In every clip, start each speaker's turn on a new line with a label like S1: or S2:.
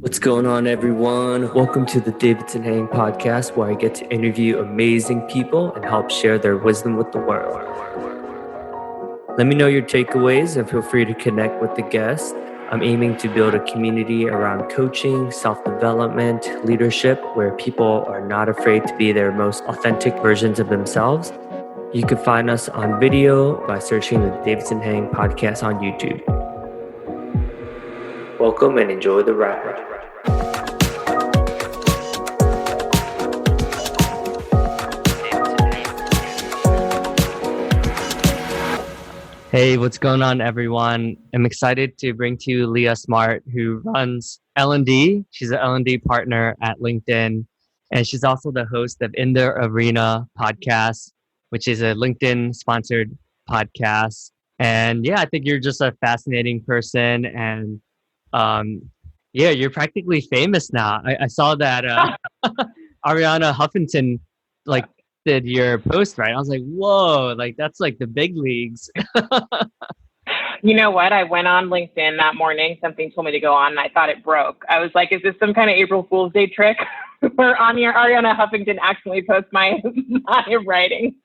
S1: What's going on, everyone? Welcome to the Davidson podcast, where I get to interview amazing people and help share their wisdom with the world. Let me know your takeaways and feel free to connect with the guests. I'm aiming to build a community around coaching, self-development, leadership, where people are not afraid to be their most authentic versions of themselves. You can find us on video by searching the Davidson podcast on YouTube. Welcome and enjoy the ride. Hey, what's going on, everyone? I'm excited to bring to you Leah Smart, who runs L&D. She's an L&D partner at LinkedIn, and she's also the host of In the Arena podcast, which is a LinkedIn-sponsored podcast. And yeah, I think you're just a fascinating person, and yeah, you're practically famous now. I saw that Ariana Huffington did your post, right? I was like, whoa, that's like the big leagues.
S2: You know what? I went on LinkedIn that morning. Something told me to go on, and I thought it broke. I was like, is this some kind of April Fool's Day trick where Ariana Huffington accidentally posts my writing?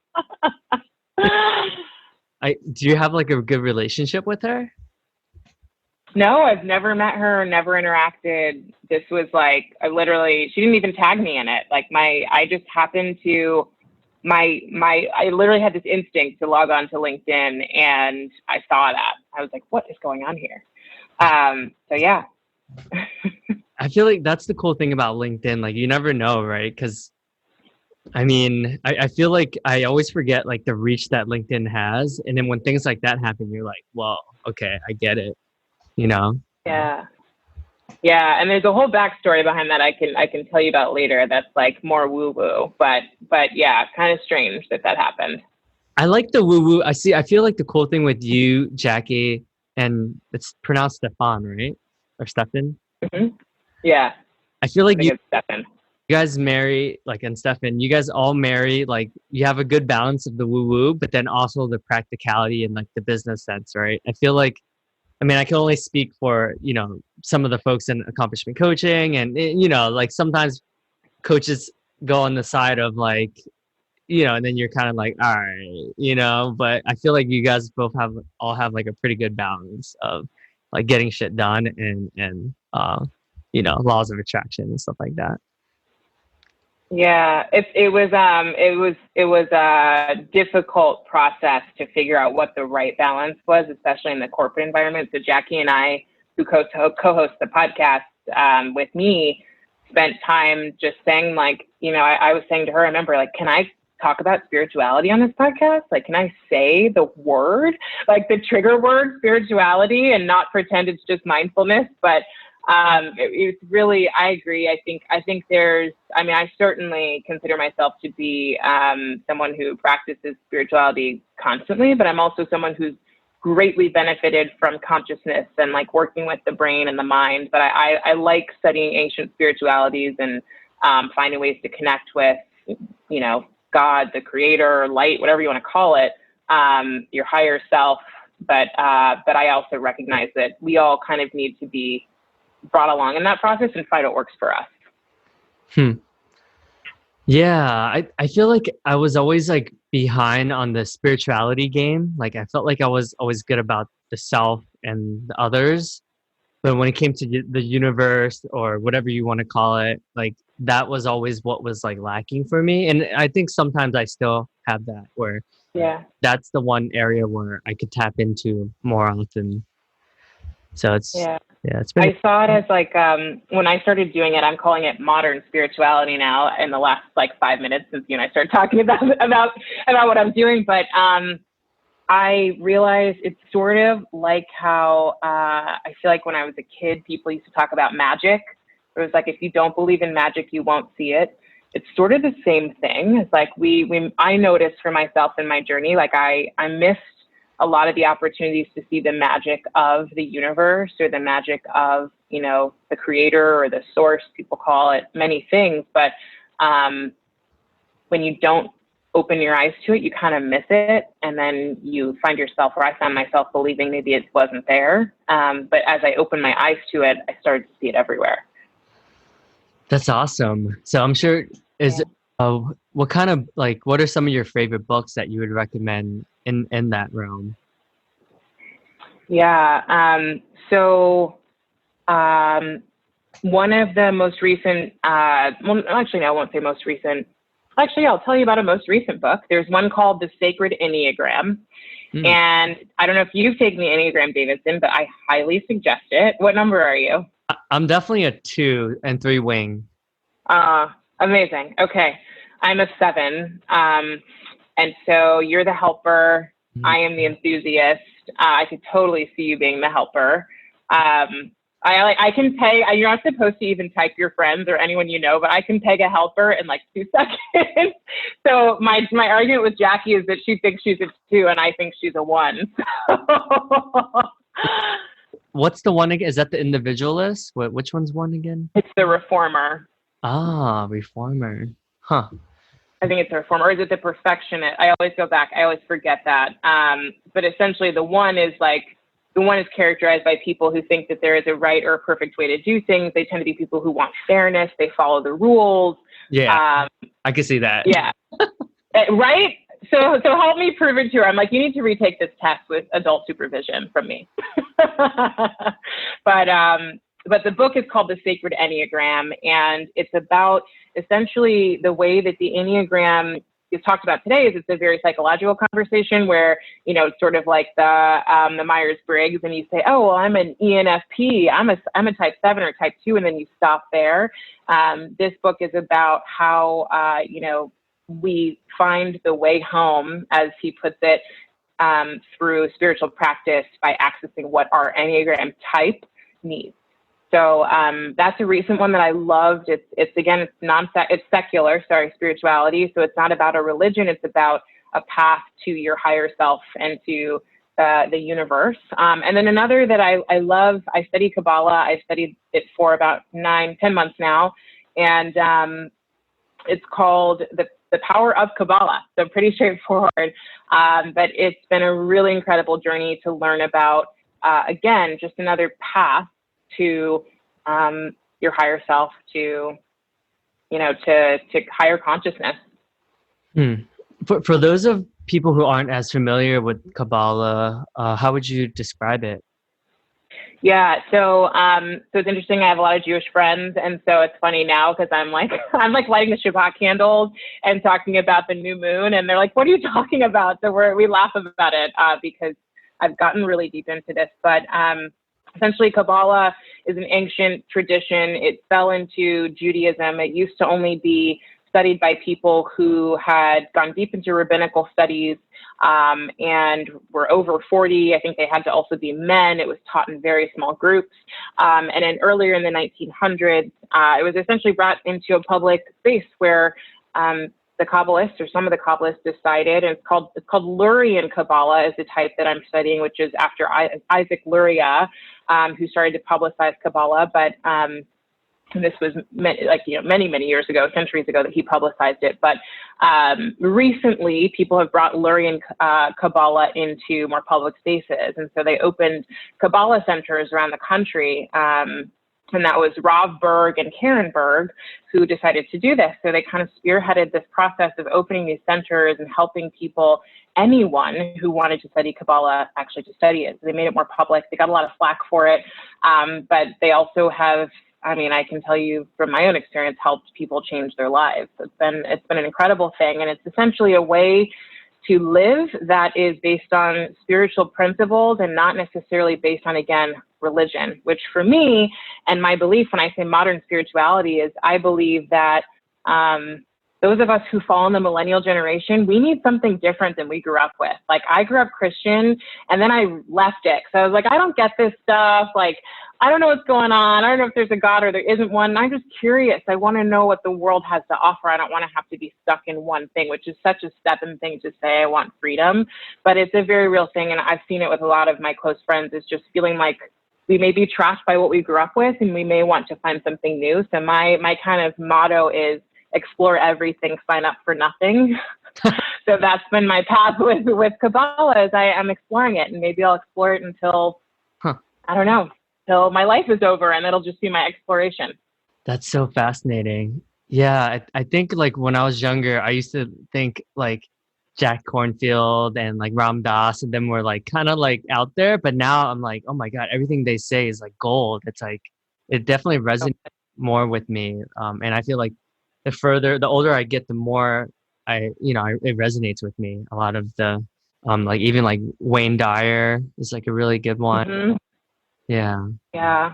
S1: Do you have a good relationship with her?
S2: No, I've never met her, never interacted. This was she didn't even tag me in it. I just happened to, I literally had this instinct to log on to LinkedIn, and I saw that. I was like, what is going on here? So yeah.
S1: I feel like that's the cool thing about LinkedIn. You never know, right? Because I feel like I always forget the reach that LinkedIn has. And then when things like that happen, you're like, whoa, okay, I get it.
S2: Yeah, and there's a whole backstory behind that I can tell you about later. That's more woo woo, but yeah, kind of strange that happened.
S1: I like the woo woo. I feel like the cool thing with you, Jackie, and it's pronounced Stefan, right? Or Stefan?
S2: Mm-hmm. Yeah.
S1: I feel like you
S2: Stefan.
S1: You guys marry, and Stefan, you guys all marry, you have a good balance of the woo woo, but then also the practicality and the business sense, right? I feel like, I can only speak for, some of the folks in accomplishment coaching, and, sometimes coaches go on the side of and then you're kind of all right, but I feel like you guys both all have a pretty good balance of getting shit done and laws of attraction and stuff like that.
S2: Yeah, it was a difficult process to figure out what the right balance was, especially in the corporate environment. So Jackie and I, who co-host the podcast with me, spent time just saying I was saying to her, I remember can I talk about spirituality on this podcast? Can I say the word, the trigger word spirituality, and not pretend it's just mindfulness? But it's really, I agree. I think there's, I certainly consider myself to be someone who practices spirituality constantly, but I'm also someone who's greatly benefited from consciousness and working with the brain and the mind. But I like studying ancient spiritualities and finding ways to connect with, God, the creator, light, whatever you want to call it, your higher self. But I also recognize that we all kind of need to be brought along in that process and find what works for us.
S1: Yeah, I feel like I was always behind on the spirituality game. I felt like I was always good about the self and the others, but when it came to the universe or whatever you want to call it, that was always what was lacking for me. And I think sometimes I still have that, where that's the one area where I could tap into more often. So it's been.
S2: I saw it as when I started doing it, I'm calling it modern spirituality now in the last 5 minutes since you and I started talking about what I'm doing. But I realized it's sort of like how I feel like when I was a kid, people used to talk about magic. It was if you don't believe in magic, you won't see it. It's sort of the same thing. It's I noticed for myself in my journey, I missed a lot of the opportunities to see the magic of the universe or the magic of, the creator or the source, people call it many things. But when you don't open your eyes to it, you kind of miss it. And then you find yourself, or I found myself believing maybe it wasn't there. But as I opened my eyes to it, I started to see it everywhere.
S1: That's awesome. So I'm sure is
S2: Yeah.
S1: what kind of like what are some of your favorite books that you would recommend in that realm?
S2: Yeah. So um, one of the most recent, well, actually, no, I won't say most recent. Actually, I'll tell you about a most recent book. There's one called The Sacred Enneagram.
S1: Hmm.
S2: And I don't know if you've taken the Enneagram, Davidson, but I highly suggest it. What number are you?
S1: I'm definitely a 2 and 3 wing.
S2: Uh, Amazing. Okay. I'm a 7. And so you're the helper.
S1: Mm.
S2: I am the enthusiast. I could totally see you being the helper. Um, I can peg. You're not supposed to even type your friends or anyone you know, but I can peg a helper in like 2 seconds. So my argument with Jackie is that she thinks she's a 2 and I think she's a 1.
S1: What's the one again? Is that the individualist? Which one's one again?
S2: It's the reformer.
S1: Ah, reformer. Huh.
S2: I think it's a reformer, or is it the perfectionist? I always go back. I always forget that. But essentially, the one is characterized by people who think that there is a right or a perfect way to do things. They tend to be people who want fairness. They follow the rules.
S1: Yeah,
S2: Um,
S1: I can see that.
S2: yeah, right. So help me prove it to her. I'm like, you need to retake this test with adult supervision from me. but but the book is called The Sacred Enneagram, and it's about essentially the way that the Enneagram is talked about today. Is it's a very psychological conversation where it's sort of like the Myers-Briggs, and you say, oh well, I'm an ENFP, I'm a type 7 or type 2, and then you stop there. This book is about how we find the way home, as he puts it, through spiritual practice by accessing what our Enneagram type needs. So that's a recent one that I loved. It's secular, spirituality. So it's not about a religion. It's about a path to your higher self and to the universe. And then another that I love, I study Kabbalah. I studied it for about 9-10 months now. And it's called the Power of Kabbalah. So pretty straightforward. But it's been a really incredible journey to learn about, again, just another path to your higher self, to higher consciousness.
S1: For those of people who aren't as familiar with Kabbalah, how would you describe it?
S2: Yeah, so it's interesting. I have a lot of Jewish friends, and so it's funny now because I'm like lighting the Shabbat candles and talking about the new moon, and they're like, "What are you talking about?" So we laugh about it because I've gotten really deep into this. But essentially, Kabbalah is an ancient tradition. It fell into Judaism. It used to only be studied by people who had gone deep into rabbinical studies and were over 40. I think they had to also be men. It was taught in very small groups. And then earlier in the 1900s, it was essentially brought into a public space where the Kabbalists, or some of the Kabbalists, decided, and it's called Lurian Kabbalah is the type that I'm studying, which is after Isaac Luria, who started to publicize Kabbalah. But and this was many years ago, centuries ago, that he publicized it. But recently, people have brought Lurian Kabbalah into more public spaces, and so they opened Kabbalah centers around the country. And that was Rav Berg and Karen Berg who decided to do this. So they kind of spearheaded this process of opening these centers and helping people, anyone who wanted to study Kabbalah, actually to study it. So they made it more public. They got a lot of flack for it, but they also have, I can tell you from my own experience, helped people change their lives. It's been an incredible thing, and it's essentially a way to live that is based on spiritual principles and not necessarily based on, again, religion, which for me and my belief when I say modern spirituality is I believe that those of us who fall in the millennial generation, we need something different than we grew up with. Like, I grew up Christian and then I left it. So I was like, I don't get this stuff. Like, I don't know what's going on. I don't know if there's a God or there isn't one. I'm just curious. I want to know what the world has to offer. I don't want to have to be stuck in one thing, which is such a stubborn thing to say. I want freedom, but it's a very real thing. And I've seen it with a lot of my close friends, is just feeling like we may be trapped by what we grew up with and we may want to find something new. So my kind of motto is explore everything, sign up for nothing. So that's been my path with Kabbalah, is I am exploring it, and maybe I'll explore it until, I don't know, till my life is over, and it'll just be my exploration.
S1: That's so fascinating. Yeah, I think like when I was younger, I used to think like Jack Cornfield and like Ram Dass and them were like kind of like out there, but now I'm like, oh my God, everything they say is like gold. It's like it definitely resonates more with me. And I feel like the older I get, the more it resonates with me. A lot of the like even like Wayne Dyer is like a really good one.
S2: Hmm.
S1: Yeah.
S2: Yeah.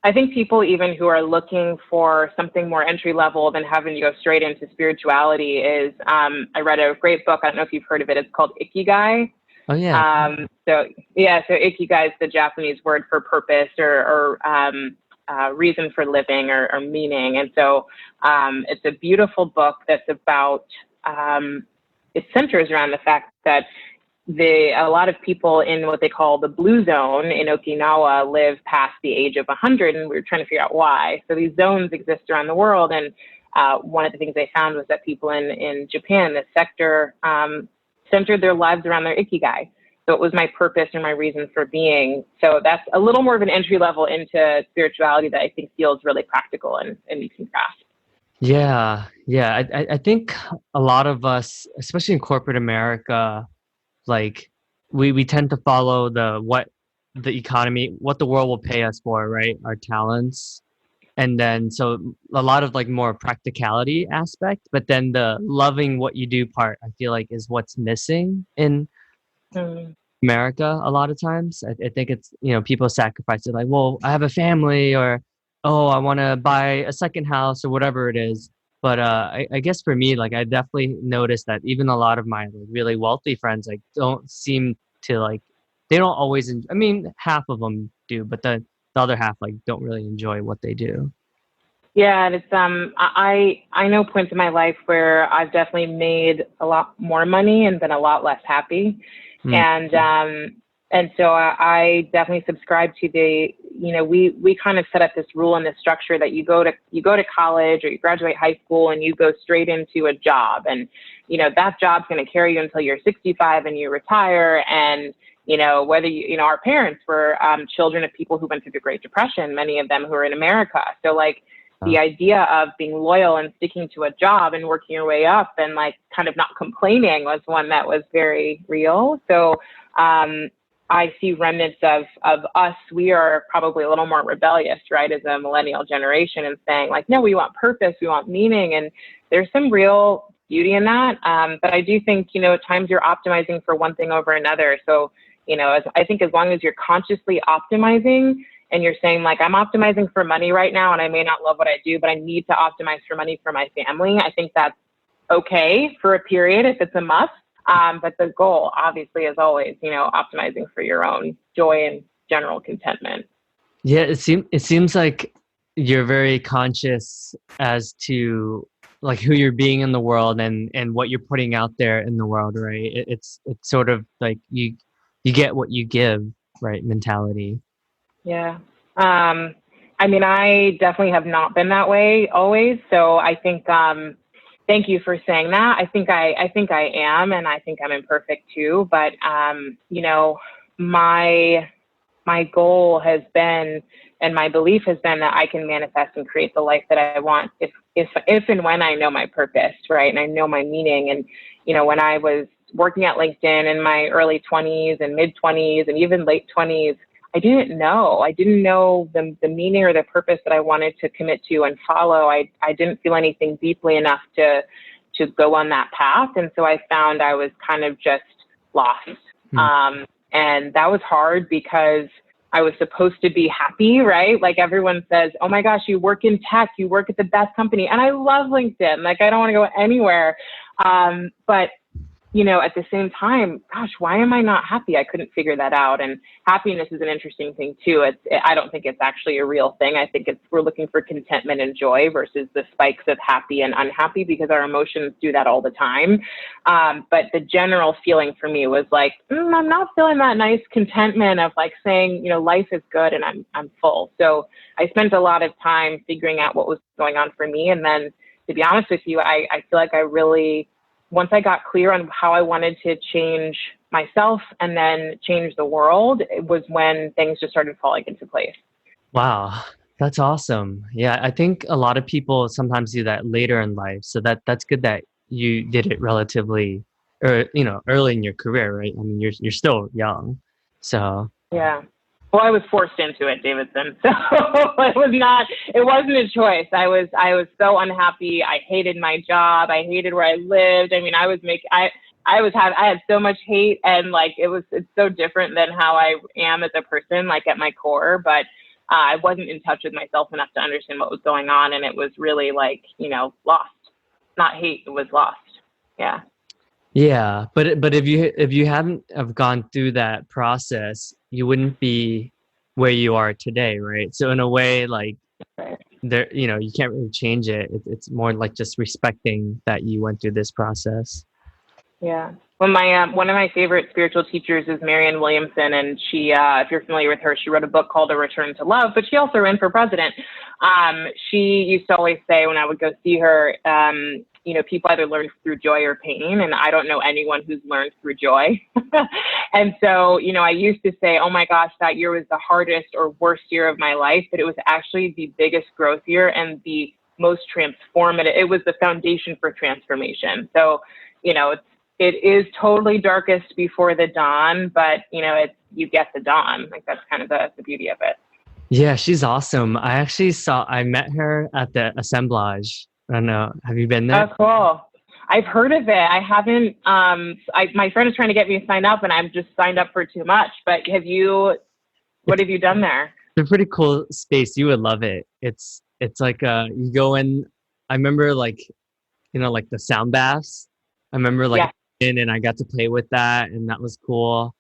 S2: I think people even who are looking for something more entry level than having to go straight into spirituality is, I read a great book. I don't know if you've heard of it. It's called Ikigai.
S1: Oh yeah.
S2: So Ikigai is the Japanese word for purpose or reason for living or meaning. And so it's a beautiful book that's about, it centers around the fact that a lot of people in what they call the blue zone in Okinawa live past the age of 100, and we were trying to figure out why. So these zones exist around the world, and one of the things they found was that people in Japan, this sector, centered their lives around their ikigai. So it was my purpose and my reason for being. So that's a little more of an entry level into spirituality that I think feels really practical and you can grasp.
S1: Yeah, yeah. I think a lot of us, especially in corporate America, like we tend to follow what the economy, what the world will pay us for, right? Our talents. And then so a lot of like more practicality aspect, but then the loving what you do part, I feel like is what's missing in
S2: Mm.
S1: America a lot of times. I think it's, people sacrifice it like, well, I have a family or, oh, I want to buy a second house or whatever it is. But I guess for me, like I definitely noticed that even a lot of my like, really wealthy friends like don't seem to like, they don't always, I mean, half of them do, but the other half like don't really enjoy what they do.
S2: Yeah, and it's I know points in my life where I've definitely made a lot more money and been a lot less happy,
S1: Mm.
S2: and so I definitely subscribe to we kind of set up this rule and this structure that you go to college or you graduate high school and you go straight into a job, and that job's going to carry you until you're 65 and you retire. And whether our parents were children of people who went through the Great Depression, many of them who are in America, so like the idea of being loyal and sticking to a job and working your way up and like kind of not complaining was one that was very real. So I see remnants of us. We are probably a little more rebellious, right, as a millennial generation, and saying like, no, we want purpose, we want meaning, and there's some real beauty in that. But I do think at times you're optimizing for one thing over another. So I think as long as you're consciously optimizing and you're saying like, I'm optimizing for money right now and I may not love what I do, but I need to optimize for money for my family, I think that's okay for a period if it's a must. But the goal obviously is always, optimizing for your own joy and general contentment.
S1: Yeah, it seems like you're very conscious as to like who you're being in the world and what you're putting out there in the world, right? It's sort of like you get what you give, right? Mentality.
S2: Yeah. I mean, I definitely have not been that way always. So I think, thank you for saying that. I think I am, and I think I'm imperfect too. But, my, my goal has been, and my belief has been that I can manifest and create the life that I want if and when I know my purpose, right? And I know my meaning. And, when I was working at LinkedIn in my early 20s and mid 20s and even late 20s, I didn't know. I didn't know the meaning or the purpose that I wanted to commit to and follow. I didn't feel anything deeply enough to go on that path. And so I found I was kind of just lost.
S1: Hmm.
S2: And that was hard because I was supposed to be happy, right? Like everyone says, oh my gosh, you work in tech, you work at the best company. And I love LinkedIn. Like I don't want to go anywhere. But at the same time, gosh, why am I not happy? I couldn't figure that out. And happiness is an interesting thing too. I don't think it's actually a real thing. I think we're looking for contentment and joy versus the spikes of happy and unhappy because our emotions do that all the time. But the general feeling for me was like, I'm not feeling that nice contentment of like saying, life is good and I'm full. So I spent a lot of time figuring out what was going on for me. And then to be honest with you, I feel like I really, once I got clear on how I wanted to change myself and then change the world, it was when things just started falling into place.
S1: Wow. That's awesome. Yeah, I think a lot of people sometimes do that later in life. So that's good that you did it relatively, or early in your career, right? I mean, you're still young, so
S2: Yeah. Well, I was forced into it, Davidson. So it wasn't a choice. I was so unhappy. I hated my job. I hated where I lived. I mean, I had so much hate, and like, it's so different than how I am as a person, like at my core, but I wasn't in touch with myself enough to understand what was going on. And it was really like, lost, not hate. It was lost. Yeah.
S1: yeah. But if you hadn't have gone through that process, you wouldn't be where you are today, right? So in a way, like
S2: Right.
S1: there, you can't really change it. It's more like just respecting that you went through this process.
S2: Yeah. Well, one of my favorite spiritual teachers is Marianne Williamson, and she, if you're familiar with her, she wrote a book called A Return to Love, but she also ran for president. She used to always say when I would go see her, people either learn through joy or pain, and I don't know anyone who's learned through joy. And so, I used to say, oh my gosh, that year was the hardest or worst year of my life, but it was actually the biggest growth year and the most transformative. It was the foundation for transformation. So, it is totally darkest before the dawn, but you get the dawn. Like, that's kind of the beauty of it.
S1: Yeah, she's awesome. I met her at the assemblage. I don't know. Have you been there?
S2: Oh, cool. I've heard of it. I haven't. My friend is trying to get me to sign up, and I'm just signed up for too much. But what
S1: It's
S2: have you done there?
S1: a pretty cool space. You would love it. It's like you go in. I remember like like the sound baths. I remember like
S2: Yeah.
S1: in and I got to play with that, and that was cool.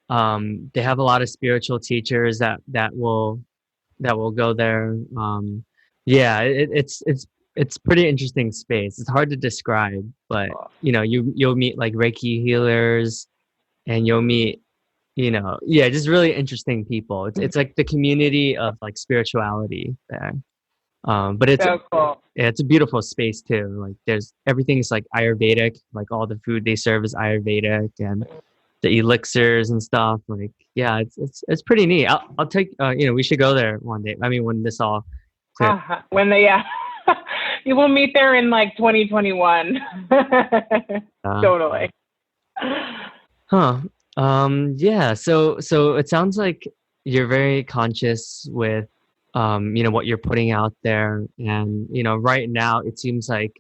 S1: They have a lot of spiritual teachers that will go there. Yeah, it's pretty interesting space. It's hard to describe, but you'll meet like Reiki healers, and you'll meet yeah, just really interesting people. It's like the community of like spirituality there. But
S2: So cool.
S1: yeah, it's a beautiful space too. Like there's everything's like Ayurvedic, like all the food they serve is Ayurvedic, and the elixirs and stuff. Like, yeah, it's pretty neat. I'll take we should go there one day. I mean, when this all clear.
S2: When you will meet there in like 2021.
S1: Uh,
S2: Totally.
S1: huh. Yeah. So it sounds like you're very conscious with what you're putting out there, and right now it seems like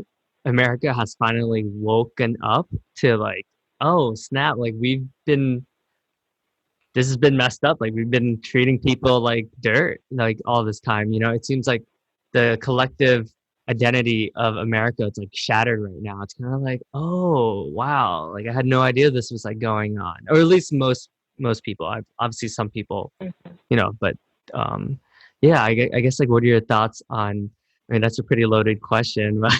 S1: America has finally woken up to like, oh snap, like this has been messed up. Like we've been treating people like dirt like all this time. It seems like the collective identity of America, it's like shattered right now. It's kind of like, oh wow, like I had no idea this was like going on, or at least most people. Obviously some people, but yeah, I guess like what are your thoughts on? I mean, that's a pretty loaded question, but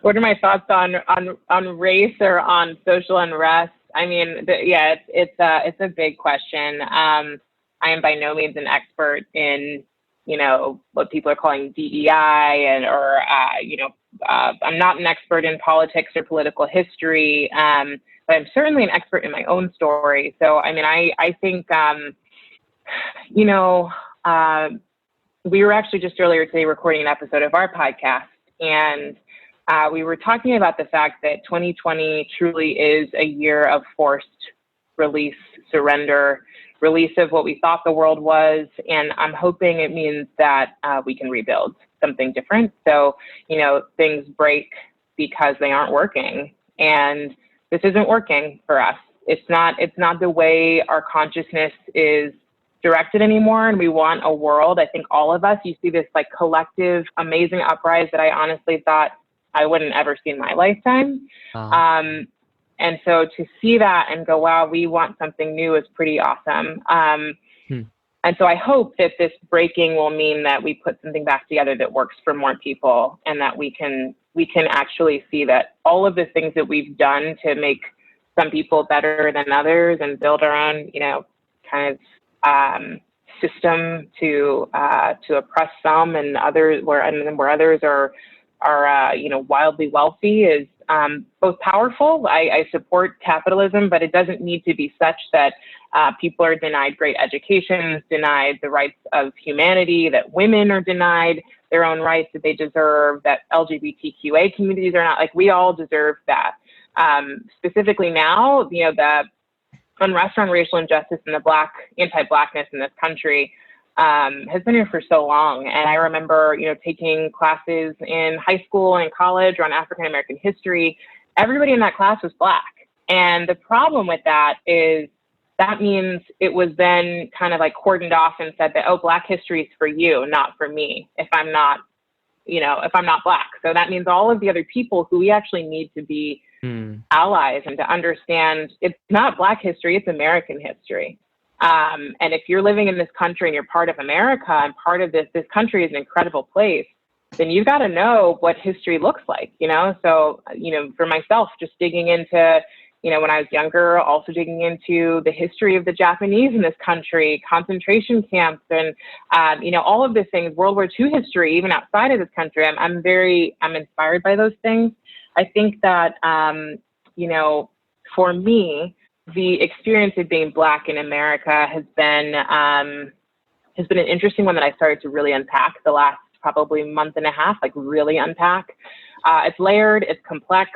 S2: What are my thoughts on race or on social unrest? I mean, yeah, it's a big question. I am by no means an expert in what people are calling DEI I'm not an expert in politics or political history, but I'm certainly an expert in my own story. So I mean, I think we were actually just earlier today recording an episode of our podcast, and we were talking about the fact that 2020 truly is a year of forced release, surrender, release of what we thought the world was. And I'm hoping it means that we can rebuild something different. So, things break because they aren't working. And this isn't working for us. It's not the way our consciousness is directed anymore. And we want a world, I think all of us, you see this like collective, amazing uprise that I honestly thought I wouldn't ever see in my lifetime. And so to see that and go, wow, we want something new is pretty awesome. And so I hope that this breaking will mean that we put something back together that works for more people, and that we can actually see that all of the things that we've done to make some people better than others and build our own, kind of system to oppress some and others, where others are wildly wealthy, is both powerful. I support capitalism, but it doesn't need to be such that people are denied great education, denied the rights of humanity, that women are denied their own rights that they deserve, that LGBTQA communities are not. Like, we all deserve that. Specifically now, the unrest around racial injustice and the anti-Blackness in this country has been here for so long. And I remember, taking classes in high school and college on African American history. Everybody in that class was Black. And the problem with that is that means it was then kind of like cordoned off and said that, oh, Black history is for you, not for me, if I'm not Black. So that means all of the other people who we actually need to be allies and to understand it's not Black history, it's American history. And if you're living in this country and you're part of America and part of this country is an incredible place, then you've got to know what history looks like, So, for myself, just digging into, when I was younger, also digging into the history of the Japanese in this country, concentration camps, and, all of these things, World War II history, even outside of this country. I'm inspired by those things. I think that, for me, the experience of being Black in America has been an interesting one that I started to really unpack the last probably month and a half, like really unpack. It's layered, it's complex.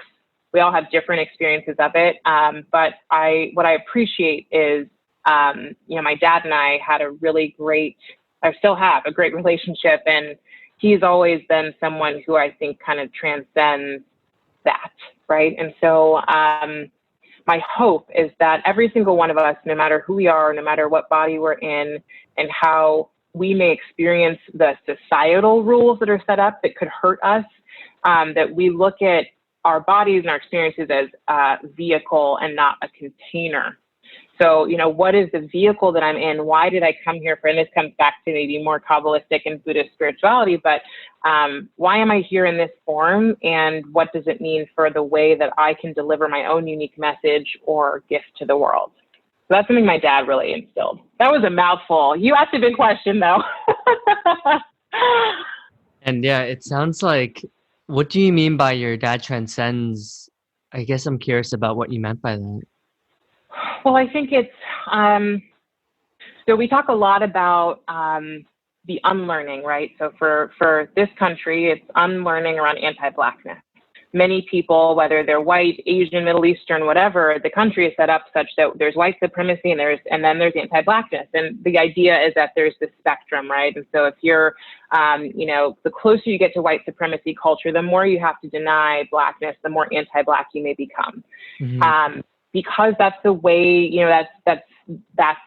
S2: We all have different experiences of it. But what I appreciate is, my dad and I had I still have a great relationship, and he's always been someone who I think kind of transcends that, right? And so my hope is that every single one of us, no matter who we are, no matter what body we're in, and how we may experience the societal rules that are set up that could hurt us, that we look at our bodies and our experiences as a vehicle and not a container. So, what is the vehicle that I'm in? Why did I come here for? And this comes back to maybe more Kabbalistic and Buddhist spirituality, but why am I here in this form? And what does it mean for the way that I can deliver my own unique message or gift to the world? So that's something my dad really instilled. That was a mouthful. You asked a big question, though.
S1: And yeah, it sounds like, what do you mean by your dad transcends? I guess I'm curious about what you meant by that.
S2: Well, I think it's, so we talk a lot about the unlearning, right? So for this country, it's unlearning around anti-Blackness. Many people, whether they're white, Asian, Middle Eastern, whatever, the country is set up such that there's white supremacy and then there's anti-Blackness. And the idea is that there's this spectrum, right? And so if you're, the closer you get to white supremacy culture, the more you have to deny Blackness, the more anti-Black you may become. Mm-hmm. Because that's the way, that's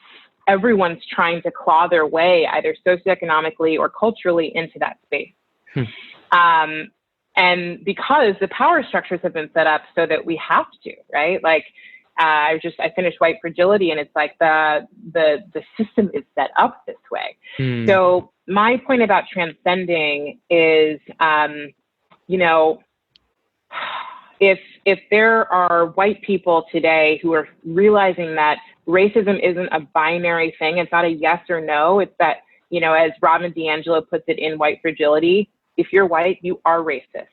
S2: everyone's trying to claw their way either socioeconomically or culturally into that space. And because the power structures have been set up so that we have to, right? Like, I finished White Fragility, and it's like the system is set up this way. So my point about transcending is, if there are white people today who are realizing that racism isn't a binary thing, it's not a yes or no, it's that, as Robin DiAngelo puts it in White Fragility, if you're white, you are racist.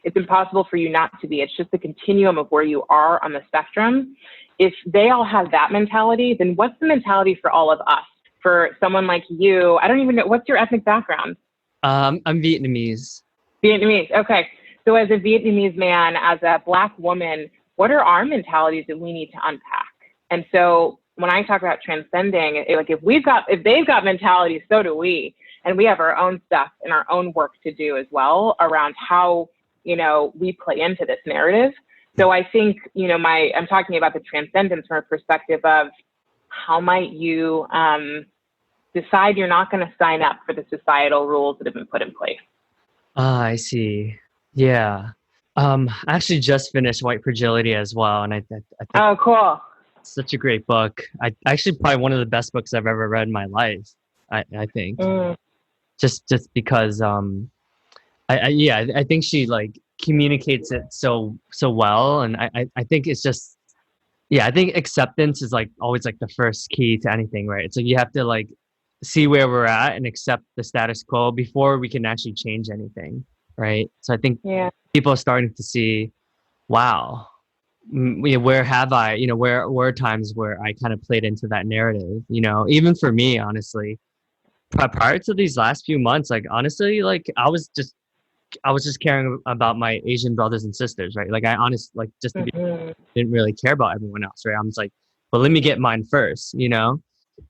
S2: It's impossible for you not to be. It's just the continuum of where you are on the spectrum. If they all have that mentality, then what's the mentality for all of us? For someone like you, I don't even know, what's your ethnic background?
S1: I'm Vietnamese.
S2: Vietnamese, okay. So as a Vietnamese man, as a Black woman, what are our mentalities that we need to unpack? And so when I talk about transcending, if they've got mentalities, so do we. And we have our own stuff and our own work to do as well around how, we play into this narrative. So I think, I'm talking about the transcendence from a perspective of how might you decide you're not going to sign up for the societal rules that have been put in place.
S1: I see. Yeah. I actually just finished White Fragility as well. And I think
S2: oh, cool.
S1: It's such a great book. Actually probably one of the best books I've ever read in my life, I think. Just because I think she like communicates it so well, and I think it's just I think acceptance is like always like the first key to anything, right? So you have to like see where we're at and accept the status quo before we can actually change anything, right? So I think people are starting to see Wow. Where have I, where were times where I kind of played into that narrative, even for me, honestly, prior to these last few months, like, honestly, like, I was just caring about my Asian brothers and sisters, right? Like, I honestly, like, just to be,
S2: Mhm.
S1: didn't really care about everyone else, right? I'm just like, but let me get mine first.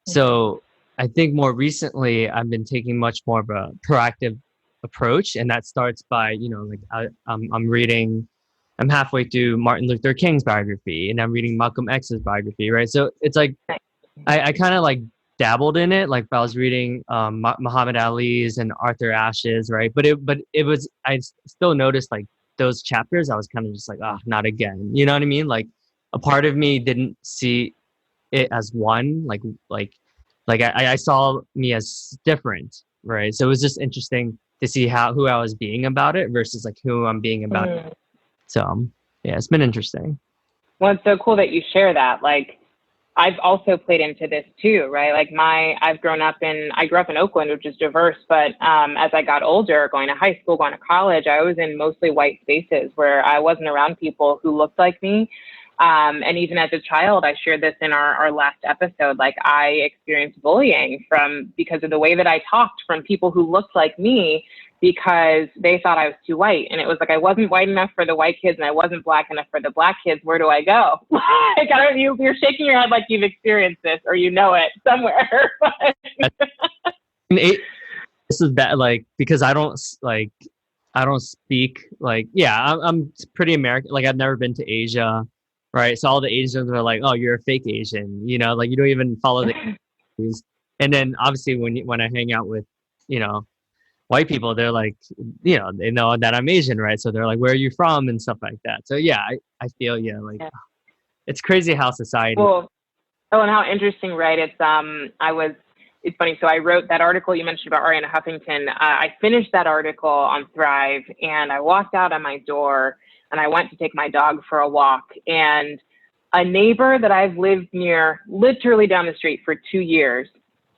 S1: So I think more recently, I've been taking much more of a proactive approach, and that starts by, like, I'm reading. I'm halfway through Martin Luther King's biography, and I'm reading Malcolm X's biography, right? So it's like I kind of like dabbled in it, like I was reading Muhammad Ali's and Arthur Ashe's, right? But it was still noticed like those chapters. I was kind of just like, ah, not again. You know what I mean? Like a part of me didn't see it as one, like I saw me as different, right? So it was just interesting to see who I was being about it versus like who I'm being about it.
S2: Mhm.
S1: So yeah, it's been interesting.
S2: Well, it's so cool that you share that. Like, I've also played into this too, right? Like I grew up in Oakland, which is diverse, but as I got older, going to high school, going to college, I was in mostly white spaces where I wasn't around people who looked like me. And even as a child, I shared this in our last episode, like I experienced bullying because of the way that I talked from people who looked like me because they thought I was too white. And it was like, I wasn't white enough for the white kids and I wasn't black enough for the black kids. Where do I go? Like, you're shaking your head like you've experienced this or you know it somewhere.
S1: And this is bad, like because I don't speak like yeah I'm pretty American. Like I've never been to Asia, right? So all the Asians are like, oh, you're a fake Asian, like you don't even follow the cues. And then obviously when I hang out with you know white people, they're like, they know that I'm Asian, right? So they're like, where are you from and stuff like that. So yeah, I feel yeah, like it's crazy how society.
S2: Well, oh, and how interesting, right? It's funny. So I wrote that article you mentioned about Ariana Huffington. I finished that article on Thrive and I walked out on my door and I went to take my dog for a walk. And a neighbor that I've lived near literally down the street for 2 years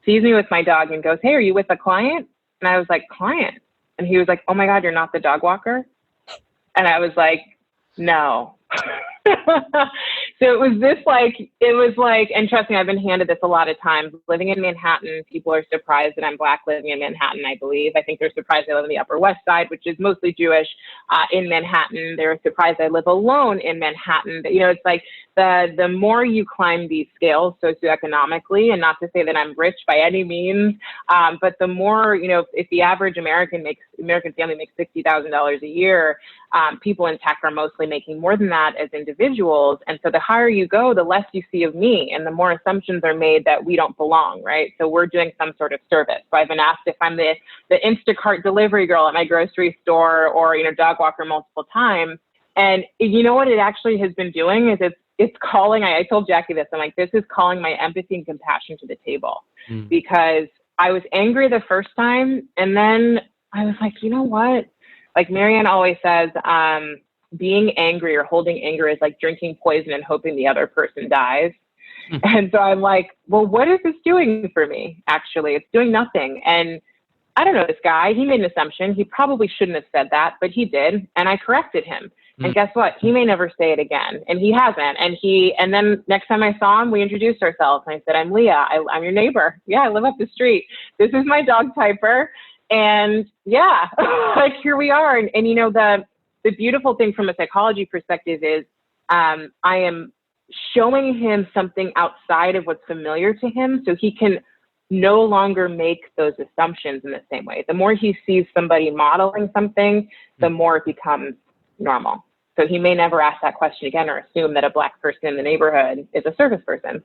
S2: sees me with my dog and goes, "Hey, are you with a client?" And I was like, "Client?" And he was like, "Oh my God, you're not the dog walker?" And I was like, "No." So it was like, and trust me, I've been handed this a lot of times. Living in Manhattan, people are surprised that I'm Black living in Manhattan, I believe. I think they're surprised I live on the Upper West Side, which is mostly Jewish, in Manhattan. They're surprised I live alone in Manhattan. It's like the more you climb these scales socioeconomically, and not to say that I'm rich by any means, but the more, if the average American family makes $60,000 a year, people in tech are mostly making more than that as individuals. And so the higher you go, the less you see of me and the more assumptions are made that we don't belong, right? So we're doing some sort of service. So I've been asked if I'm the Instacart delivery girl at my grocery store or, dog walker multiple times. And you know what it actually has been doing is it's calling, I told Jackie this, I'm like, this is calling my empathy and compassion to the table because I was angry the first time. And then I was like, you know what? Like Marianne always says, being angry or holding anger is like drinking poison and hoping the other person dies. And so I'm like, well, what is this doing for me? Actually, it's doing nothing. And I don't know this guy. He made an assumption. He probably shouldn't have said that, but he did. And I corrected him. And guess what? He may never say it again. And he hasn't. And then next time I saw him, we introduced ourselves. And I said, I'm Leah. I'm your neighbor. Yeah, I live up the street. This is my dog Piper. And yeah, like here we are. And the beautiful thing from a psychology perspective is I am showing him something outside of what's familiar to him so he can no longer make those assumptions in the same way. The more he sees somebody modeling something, the more it becomes normal. So he may never ask that question again or assume that a Black person in the neighborhood is a service person.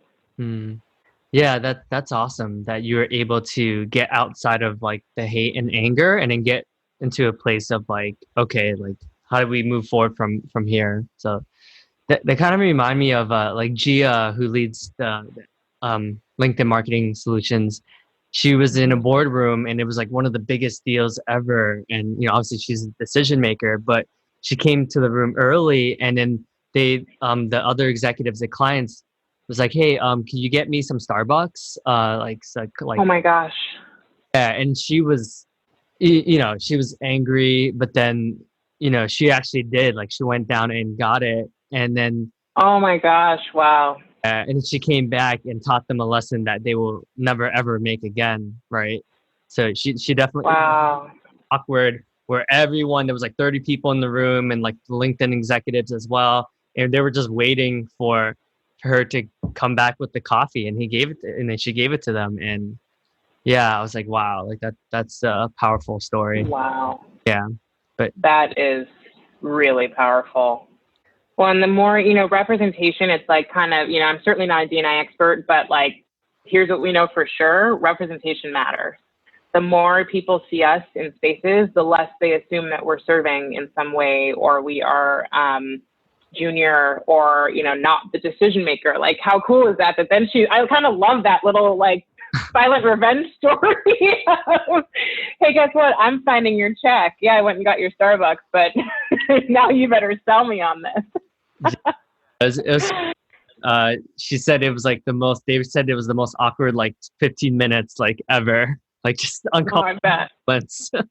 S1: Yeah, that's awesome that you were able to get outside of like the hate and anger and then get into a place of like, okay, like how do we move forward from here? So they kind of remind me of like Gia, who leads the LinkedIn marketing solutions. She was in a boardroom and it was like one of the biggest deals ever. And obviously she's a decision maker, but she came to the room early and then the other executives, the clients was like, hey, can you get me some Starbucks?
S2: Oh my gosh.
S1: Yeah, and she was, she was angry, but then she actually did, like she went down and got it. And then,
S2: Oh my gosh. Wow.
S1: and she came back and taught them a lesson that they will never ever make again. Right. So she definitely
S2: Wow.
S1: awkward where everyone, there was like 30 people in the room and like the LinkedIn executives as well. And they were just waiting for her to come back with the coffee, and and then she gave it to them. And yeah, I was like, wow, like that's a powerful story.
S2: Wow.
S1: Yeah. But
S2: That is really powerful. Well, and the more, representation, it's like kind of, I'm certainly not a D&I expert, but like, here's what we know for sure: representation matters. The more people see us in spaces, the less they assume that we're serving in some way, or we are junior, or, not the decision maker. Like, how cool is that? That then I kind of love that little like silent revenge story. Hey, guess what? I'm signing your check. Yeah, I went and got your Starbucks, but now you better sell me on this.
S1: She said it was like David said it was the most awkward, like 15 minutes, like ever, like just
S2: Oh, I bet.
S1: uncomfortable.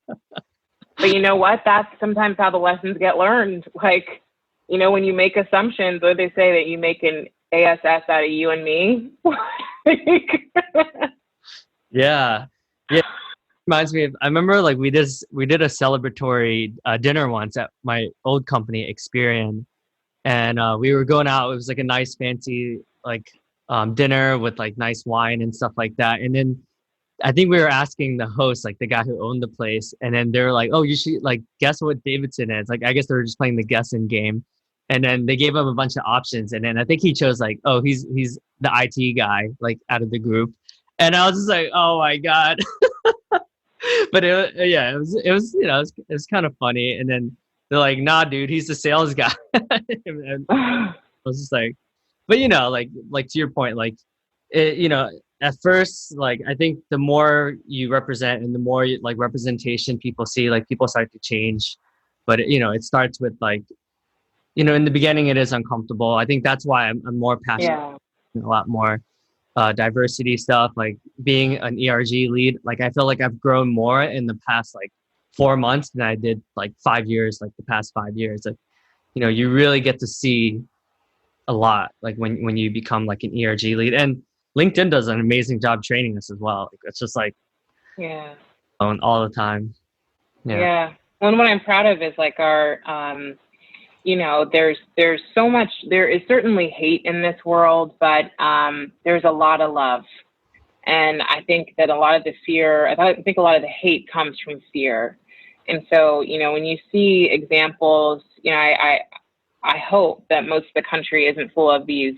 S2: But you know what? That's sometimes how the lessons get learned. Like, when you make assumptions, or they say that you make an ASS out of you and me.
S1: Yeah. Yeah. Reminds me of, I remember like we did a celebratory dinner once at my old company, Experian. And we were going out. It was like a nice fancy like dinner with like nice wine and stuff like that. And then I think we were asking the host, like the guy who owned the place, and then they were like, "Oh, you should like guess what Davidson is." Like I guess they were just playing the guessing game. And then they gave him a bunch of options, and then I think he chose like, "Oh, he's the IT guy," like out of the group. And I was just like, "Oh my god!" But yeah, it was kind of funny. And then they're like, "Nah, dude, he's the sales guy." And I was just like, but like to your point, like at first, like I think the more you represent and the more like representation people see, like people start to change. But it starts with like, in the beginning it is uncomfortable. I think that's why I'm more passionate,
S2: Yeah.
S1: a lot more diversity stuff, like being an ERG lead. Like I feel like I've grown more in the past like 4 months than I did like 5 years, like the past 5 years. Like, you really get to see a lot, like when you become like an ERG lead. And LinkedIn does an amazing job training us as well. Like, it's just like
S2: Yeah.
S1: on all the time. Yeah.
S2: Yeah. Well, what I'm proud of is like our, there's so much, there is certainly hate in this world, but there's a lot of love. And I think that a lot of the fear, I think a lot of the hate comes from fear. And so, when you see examples, I hope that most of the country isn't full of these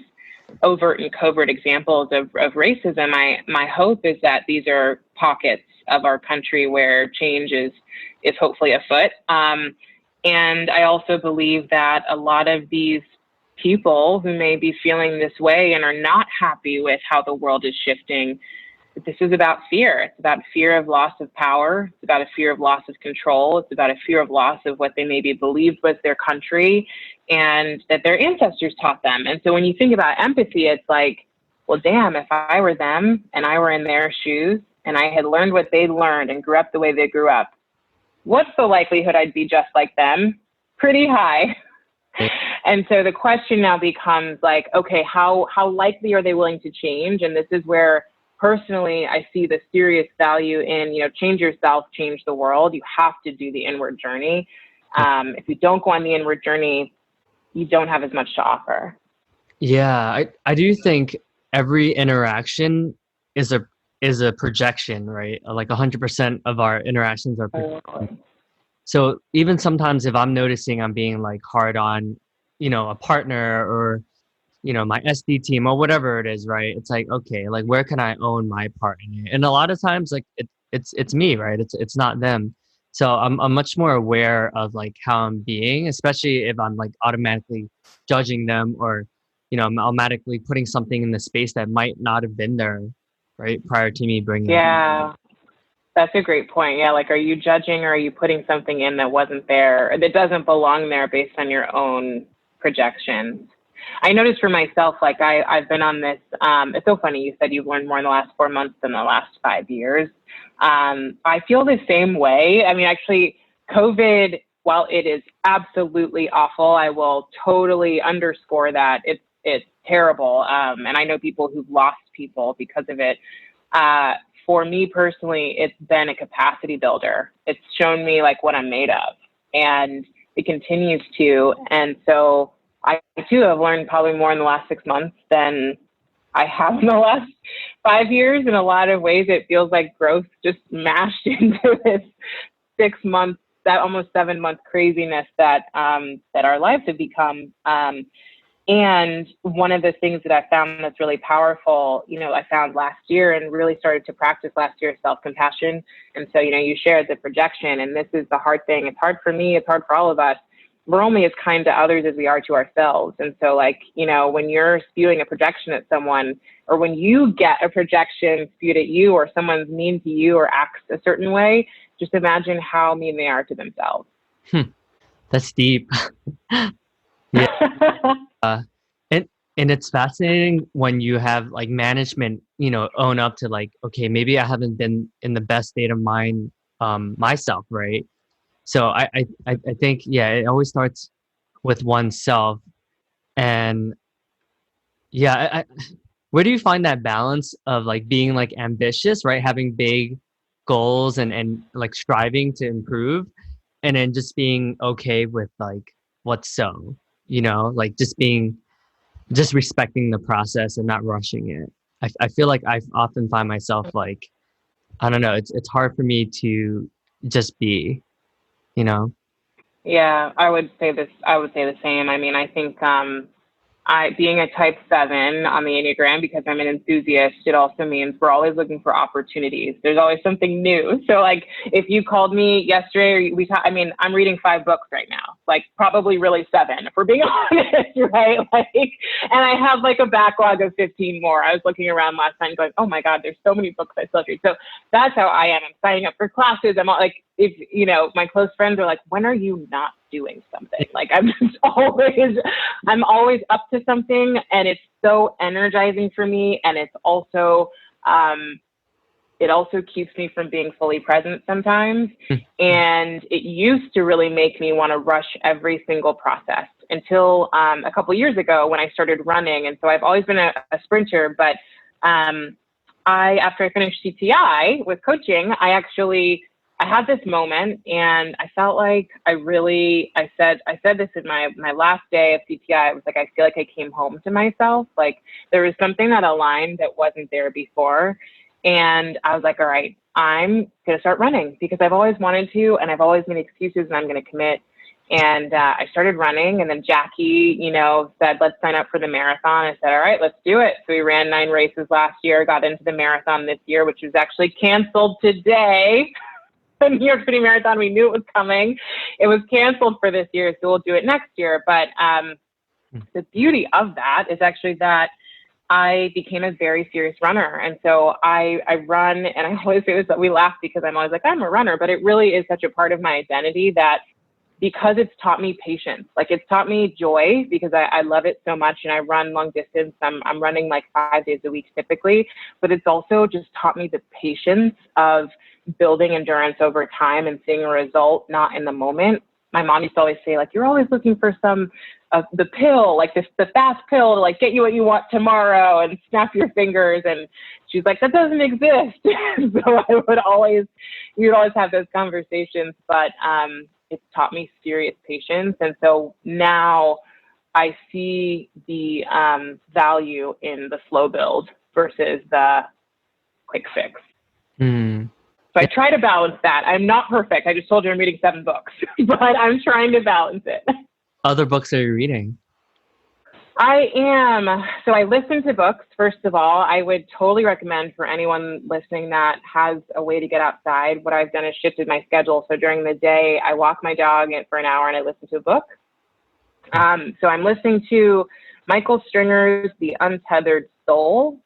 S2: overt and covert examples of racism. My hope is that these are pockets of our country where change is hopefully afoot. And I also believe that a lot of these people who may be feeling this way and are not happy with how the world is shifting, this is about fear. It's about fear of loss of power. It's about a fear of loss of control. It's about a fear of loss of what they maybe believed was their country and that their ancestors taught them. And so when you think about empathy, it's like, well, damn, if I were them and I were in their shoes and I had learned what they learned and grew up the way they grew up, what's the likelihood I'd be just like them? Pretty high. And so the question now becomes like, okay, how likely are they willing to change? And this is where personally I see the serious value in, change yourself, change the world. You have to do the inward journey. If you don't go on the inward journey, you don't have as much to offer.
S1: Yeah, I do think every interaction is a projection, right? Like 100% of our interactions are projections. So even sometimes if I'm noticing I'm being like hard on, a partner or, my SD team or whatever it is, right? It's like, okay, like where can I own my part in it? And a lot of times like it's me, right? It's not them. So I'm much more aware of like how I'm being, especially if I'm like automatically judging them or, I'm automatically putting something in the space that might not have been there, right? Prior to me bringing it.
S2: Yeah. That's a great point. Yeah. Like, are you judging or are you putting something in that wasn't there or that doesn't belong there based on your own projections? I noticed for myself, like I've been on this, it's so funny. You said you've learned more in the last 4 months than the last 5 years. I feel the same way. I mean, actually COVID while it is absolutely awful, I will totally underscore that it's terrible. And I know people who've lost people because of it. For me personally, it's been a capacity builder. It's shown me like what I'm made of, and it continues to. And so I too have learned probably more in the last 6 months than I have in the last 5 years. In a lot of ways, it feels like growth just mashed into this 6 months, that almost 7 month craziness that our lives have become. And one of the things that I found that's really powerful, I found last year and really started to practice last year, self-compassion. And so, you shared the projection, and this is the hard thing. It's hard for me. It's hard for all of us. We're only as kind to others as we are to ourselves. And so when you're spewing a projection at someone, or when you get a projection spewed at you, or someone's mean to you or acts a certain way, just imagine how mean they are to themselves.
S1: That's deep. Yeah. And it's fascinating when you have like management, own up to like, okay, maybe I haven't been in the best state of mind myself, right? So I think, yeah, it always starts with oneself. And yeah, where do you find that balance of like being like ambitious, right? Having big goals and like striving to improve, and then just being okay with like what's so, like just respecting the process and not rushing it. I feel like I often find myself like, I don't know, it's hard for me to just be, you know?
S2: Yeah, I would say the same. I mean, I think being a type 7 on the Enneagram, because I'm an enthusiast, it also means we're always looking for opportunities. There's always something new. So like if you called me yesterday, I'm reading 5 books right now, like probably really 7, if we're being honest, right? And I have like a backlog of 15 more. I was looking around last night going, oh my God, there's so many books I still have to read. So that's how I am. I'm signing up for classes. I'm all, like, if my close friends are like, when are you not doing something? Like I'm always up to something, and it's so energizing for me. And it's also, it also keeps me from being fully present sometimes. And it used to really make me want to rush every single process until a couple of years ago when I started running. And so I've always been a sprinter, but after I finished CTI with coaching, I had this moment, and I felt like I said this in my last day of CTI. I was like, I feel like I came home to myself. Like there was something that aligned that wasn't there before. And I was like, all right, I'm going to start running because I've always wanted to, and I've always made excuses, and I'm going to commit. And I started running, and then Jackie, said, let's sign up for the marathon. I said, all right, let's do it. So we ran 9 races last year, got into the marathon this year, which was actually canceled today. The New York City Marathon, we knew it was coming. It was canceled for this year, so we'll do it next year. But the beauty of that is actually that I became a very serious runner. And so I run, and I always say this, that we laugh because I'm always like, I'm a runner, but it really is such a part of my identity that, because it's taught me patience, like it's taught me joy, because I love it so much, and I run long distance. I'm running like 5 days a week typically, but it's also just taught me the patience of building endurance over time and seeing a result, not in the moment. My mom used to always say, like, you're always looking for the pill, like the fast pill to like get you what you want tomorrow and snap your fingers. And she's like, that doesn't exist. So we would always have those conversations, but it's taught me serious patience. And so now I see the value in the slow build versus the quick fix. So I try to balance that. I'm not perfect. I just told you I'm reading 7 books, but I'm trying to balance it.
S1: Other books are you reading?
S2: I am. So I listen to books, first of all. I would totally recommend for anyone listening that has a way to get outside. What I've done is shifted my schedule. So during the day, I walk my dog for an hour and I listen to a book. So I'm listening to Michael Stringer's The Untethered Soul.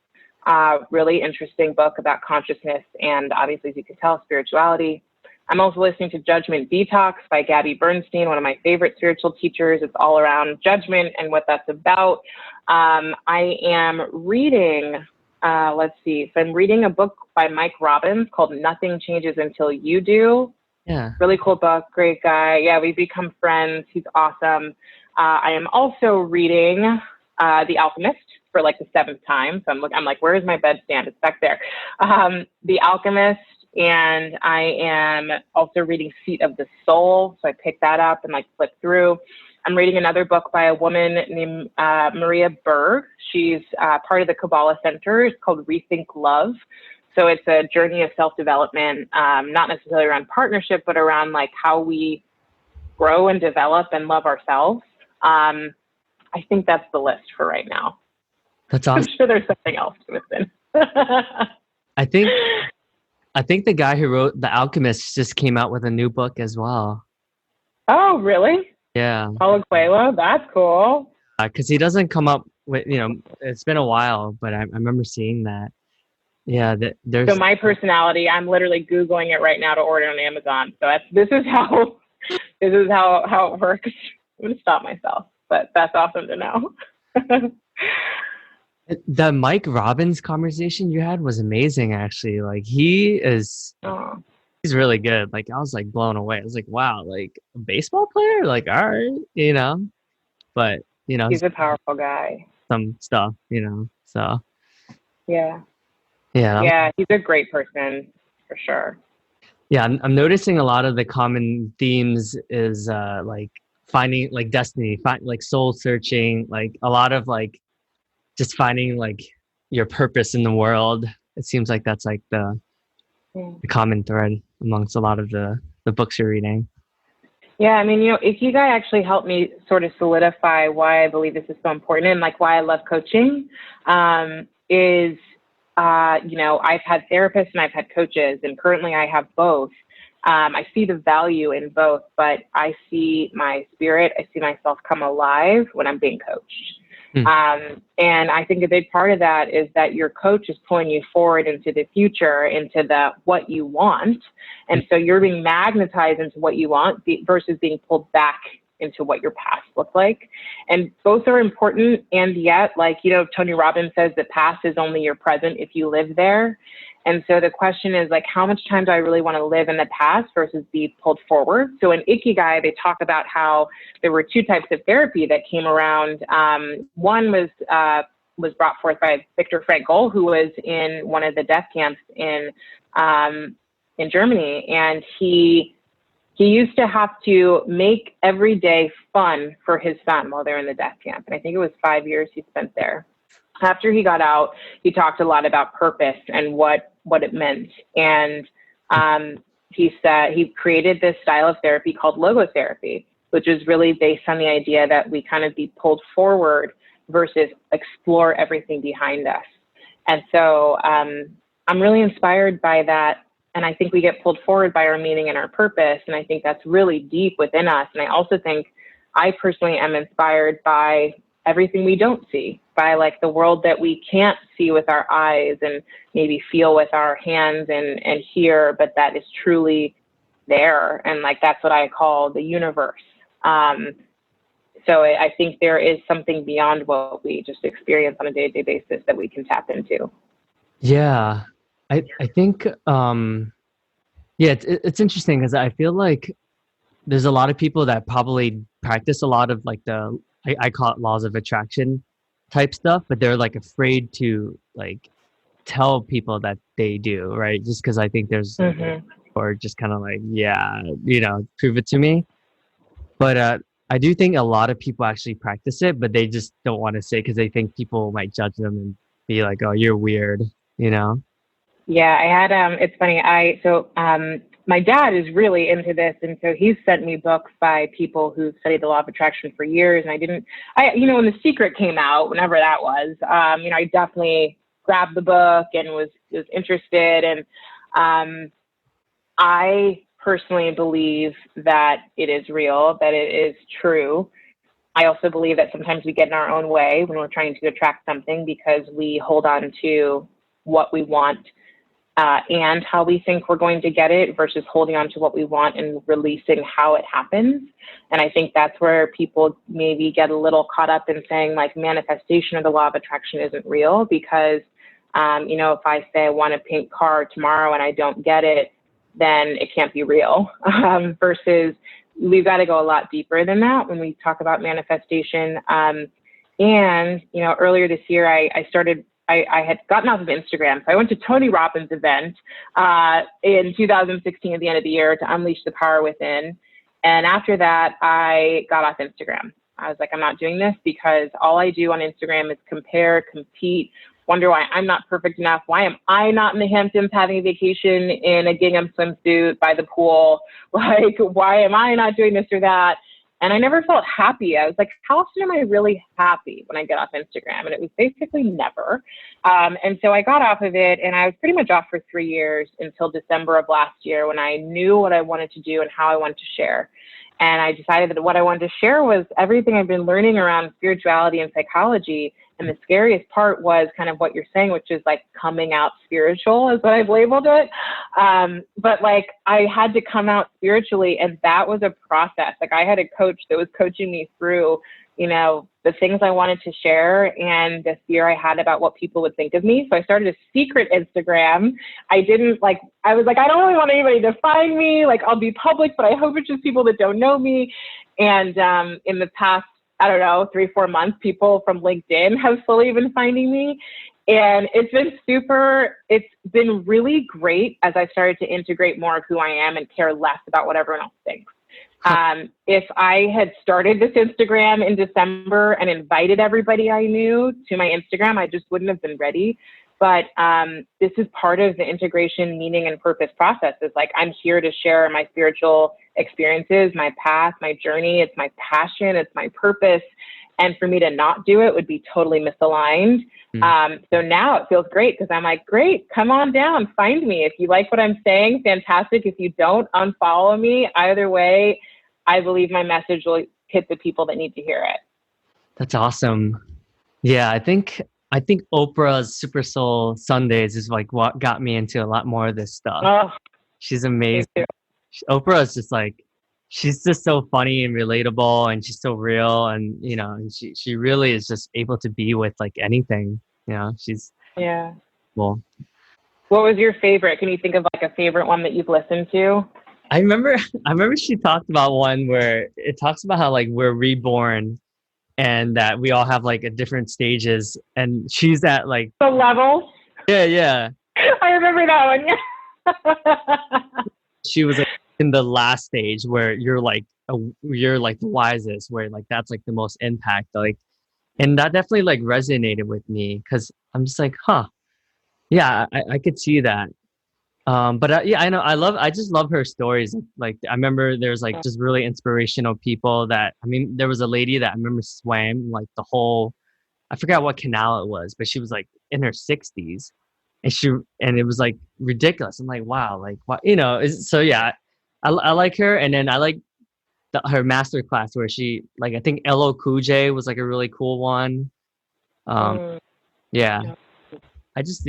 S2: Really interesting book about consciousness and, obviously, as you can tell, spirituality. I'm also listening to Judgment Detox by Gabby Bernstein, one of my favorite spiritual teachers. It's all around judgment and what that's about. I am reading, so I'm reading a book by Mike Robbins called Nothing Changes Until You Do.
S1: Yeah.
S2: Really cool book, great guy. Yeah, we've become friends. He's awesome. I am also reading The Alchemist for like the seventh time. So I'm like, where is my bedstand? It's back there. The Alchemist, and I am also reading Seat of the Soul. So I picked that up and like flipped through. I'm reading another book by a woman named Maria Berg. She's part of the Kabbalah Center. It's called Rethink Love. So it's a journey of self-development, not necessarily around partnership, but around like how we grow and develop and love ourselves. I think that's the list for right now.
S1: That's
S2: I'm
S1: awesome.
S2: sure there's something else within.
S1: I think I think the guy who wrote The Alchemist just came out with a new book as well.
S2: Oh, really?
S1: Yeah,
S2: Paulo Coelho? That's cool.
S1: because he doesn't come up with, it's been a while, but I remember seeing that. Yeah,
S2: So
S1: there's
S2: my personality, I'm literally Googling it right now to order on Amazon. So this is how it works. I'm gonna stop myself, but that's awesome to know.
S1: the Mike Robbins conversation you had was amazing, actually. Like
S2: Oh,
S1: he's really good. Like I was like blown away. I was like, wow, like a baseball player? Like, all right. But
S2: he's a powerful guy.
S1: some stuff. So
S2: Yeah.
S1: yeah,
S2: Yeah, he's a great person for sure.
S1: yeah. I'm noticing a lot of the common themes is like finding like destiny, like soul searching, like a lot of like just finding like your purpose in the world. It seems like that's like
S2: Yeah.
S1: the common thread amongst a lot of the books you're reading.
S2: Yeah, I mean, Ikigai actually helped me sort of solidify why I believe this is so important and like why I love coaching. Is I've had therapists and I've had coaches, and currently I have both. I see the value in both, but I see my spirit, I see myself come alive when I'm being coached.
S1: Hmm.
S2: And I think a big part of that is that your coach is pulling you forward into the future, into the what you want. And so you're being magnetized into what you want versus being pulled back into what your past looked like. And both are important. And yet, Tony Robbins says the past is only your present if you live there. And so the question is like, how much time do I really want to live in the past versus be pulled forward? So in Ikigai, they talk about how there were two types of therapy that came around. One was brought forth by Viktor Frankl, who was in one of the death camps in Germany. And he used to have to make every day fun for his son while they're in the death camp. And I think it was 5 years he spent there. After he got out, he talked a lot about purpose and what it meant. And he said he created this style of therapy called logotherapy, which is really based on the idea that we kind of be pulled forward versus explore everything behind us. And so I'm really inspired by that. And I think we get pulled forward by our meaning and our purpose. And I think that's really deep within us. And I also think I personally am inspired by everything we don't see, by like the world that we can't see with our eyes and maybe feel with our hands and hear, but that is truly there. And like, that's what I call the universe. So I think there is something beyond what we just experience on a day-to-day basis that we can tap into.
S1: Yeah, I think yeah, it's interesting because I feel like there's a lot of people that probably practice a lot of like I call it laws of attraction type stuff, but they're like afraid to like tell people that they do, right? Just because I think there's or just kind of like, yeah, prove it to me. But I do think a lot of people actually practice it, but they just don't want to say because they think people might judge them and be like, oh, you're weird, you know?
S2: Yeah, I had, it's funny. My dad is really into this. And so he's sent me books by people who've studied the law of attraction for years. And when The Secret came out, whenever that was, I definitely grabbed the book and was interested. And I personally believe that it is real, that it is true. I also believe that sometimes we get in our own way when we're trying to attract something because we hold on to what we want and how we think we're going to get it versus holding on to what we want and releasing how it happens. And I think that's where people maybe get a little caught up in saying like manifestation of the law of attraction isn't real because, if I say I want a pink car tomorrow and I don't get it, then it can't be real. Versus we've got to go a lot deeper than that when we talk about manifestation. And, you know, earlier this year, I had gotten off of Instagram. So I went to Tony Robbins' event in 2016 at the end of the year to unleash the power within. And after that, I got off Instagram. I was like, I'm not doing this because all I do on Instagram is compare, compete, wonder why I'm not perfect enough. Why am I not in the Hamptons having a vacation in a gingham swimsuit by the pool? Like, why am I not doing this or that? And I never felt happy. I was like, how often am I really happy when I get off Instagram? And it was basically never. And so I got off of it, and I was pretty much off for 3 years until December of last year, when I knew what I wanted to do and how I wanted to share. And I decided that what I wanted to share was everything I've been learning around spirituality and psychology. And the scariest part was kind of what you're saying, which is like coming out spiritual is what I've labeled it. But like I had to come out spiritually, and that was a process. Like I had a coach that was coaching me through, you know, the things I wanted to share and the fear I had about what people would think of me. So I started a secret Instagram. I was like, I don't really want anybody to find me. Like I'll be public, but I hope it's just people that don't know me. And in the past, I don't know, 3-4 months, people from LinkedIn have slowly been finding me. And it's been really great as I started to integrate more of who I am and care less about what everyone else thinks. If I had started this Instagram in December and invited everybody I knew to my Instagram, I just wouldn't have been ready. But this is part of the integration, meaning, and purpose process. It's like, I'm here to share my spiritual experiences, my path, my journey. It's my passion. It's my purpose. And for me to not do it would be totally misaligned. So now it feels great because I'm like, great, come on down, find me. If you like what I'm saying, fantastic. If you don't, unfollow me. Either way, I believe my message will hit the people that need to hear it.
S1: That's awesome. Yeah, I think Oprah's Super Soul Sundays is like what got me into a lot more of this stuff.
S2: Oh,
S1: She's amazing. Oprah is just like, she's just so funny and relatable, and she's so real, and you know, and she really is just able to be with like anything. You know, she's cool.
S2: What was your favorite? Can you think of like a favorite one that you've listened to?
S1: I remember she talked about one where it talks about how like we're reborn and that we all have like a different stages, and she's at like
S2: the levels.
S1: Yeah.
S2: I remember that one.
S1: She was like in the last stage where you're like the wisest, where like that's like the most impact, like, and that definitely like resonated with me because I'm just like, yeah, I could see that. But yeah, I just love her stories. Like I remember there's like just really inspirational people there was a lady that I remember swam like the whole, I forgot what canal it was, but she was like in her 60s, and it was like ridiculous. I'm like, wow, like what, you know, so yeah, I like her. And then I like her master class where she, like, I think LL Cool J was like a really cool one. Yeah. I just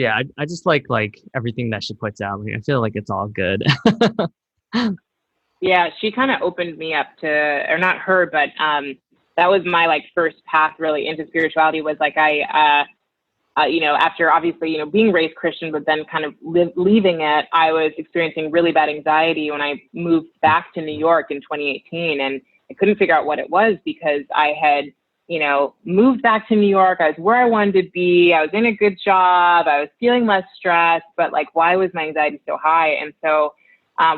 S1: like everything that she puts out. I feel like it's all good.
S2: Yeah, she kind of opened me up to, or not her, but that was my like first path really into spirituality. Was like after obviously being raised Christian, but then kind of leaving it, I was experiencing really bad anxiety when I moved back to New York in 2018, and I couldn't figure out what it was because I had moved back to New York. I was where I wanted to be. I was in a good job. I was feeling less stressed, but like, why was my anxiety so high? And so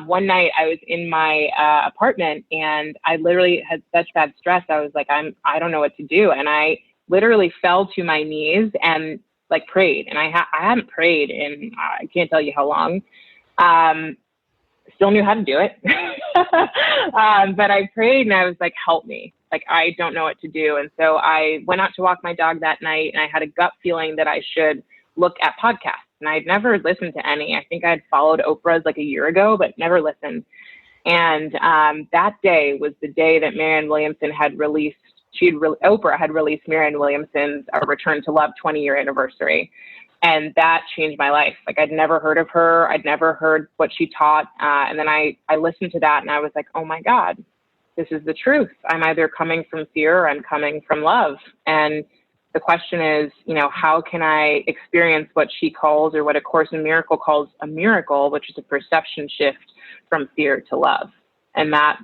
S2: one night I was in my apartment, and I literally had such bad stress. I was like, I don't know what to do. And I literally fell to my knees and like prayed. And I hadn't prayed in, I can't tell you how long. Still knew how to do it. But I prayed and I was like, help me. Like, I don't know what to do. And so I went out to walk my dog that night, and I had a gut feeling that I should look at podcasts. And I'd never listened to any. I think I had followed Oprah's like a year ago, but never listened. And that day was the day that Marianne Williamson had released, Oprah had released Marianne Williamson's Return to Love 20-year anniversary. And that changed my life. Like, I'd never heard of her. I'd never heard what she taught. And then I listened to that, and I was like, oh my God, this is the truth. I'm either coming from fear or I'm coming from love. And the question is, how can I experience what she calls, or what A Course in Miracles calls, a miracle, which is a perception shift from fear to love. And that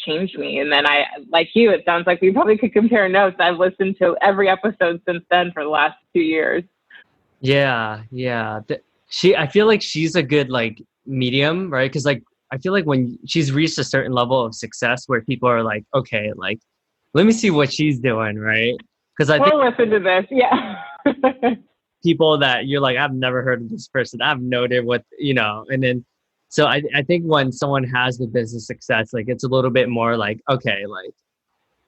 S2: changed me. And then I, like you, it sounds like we probably could compare notes. I've listened to every episode since then for the last 2 years.
S1: Yeah, yeah. I feel like she's a good like medium, right? Because like I feel like when she's reached a certain level of success where people are like, okay, like let me see what she's doing, right? Because I think
S2: We'll listen to this. Yeah.
S1: people that you're like, I've never heard of this person. I've no idea what, and then so I think when someone has the business success, like it's a little bit more like, okay, like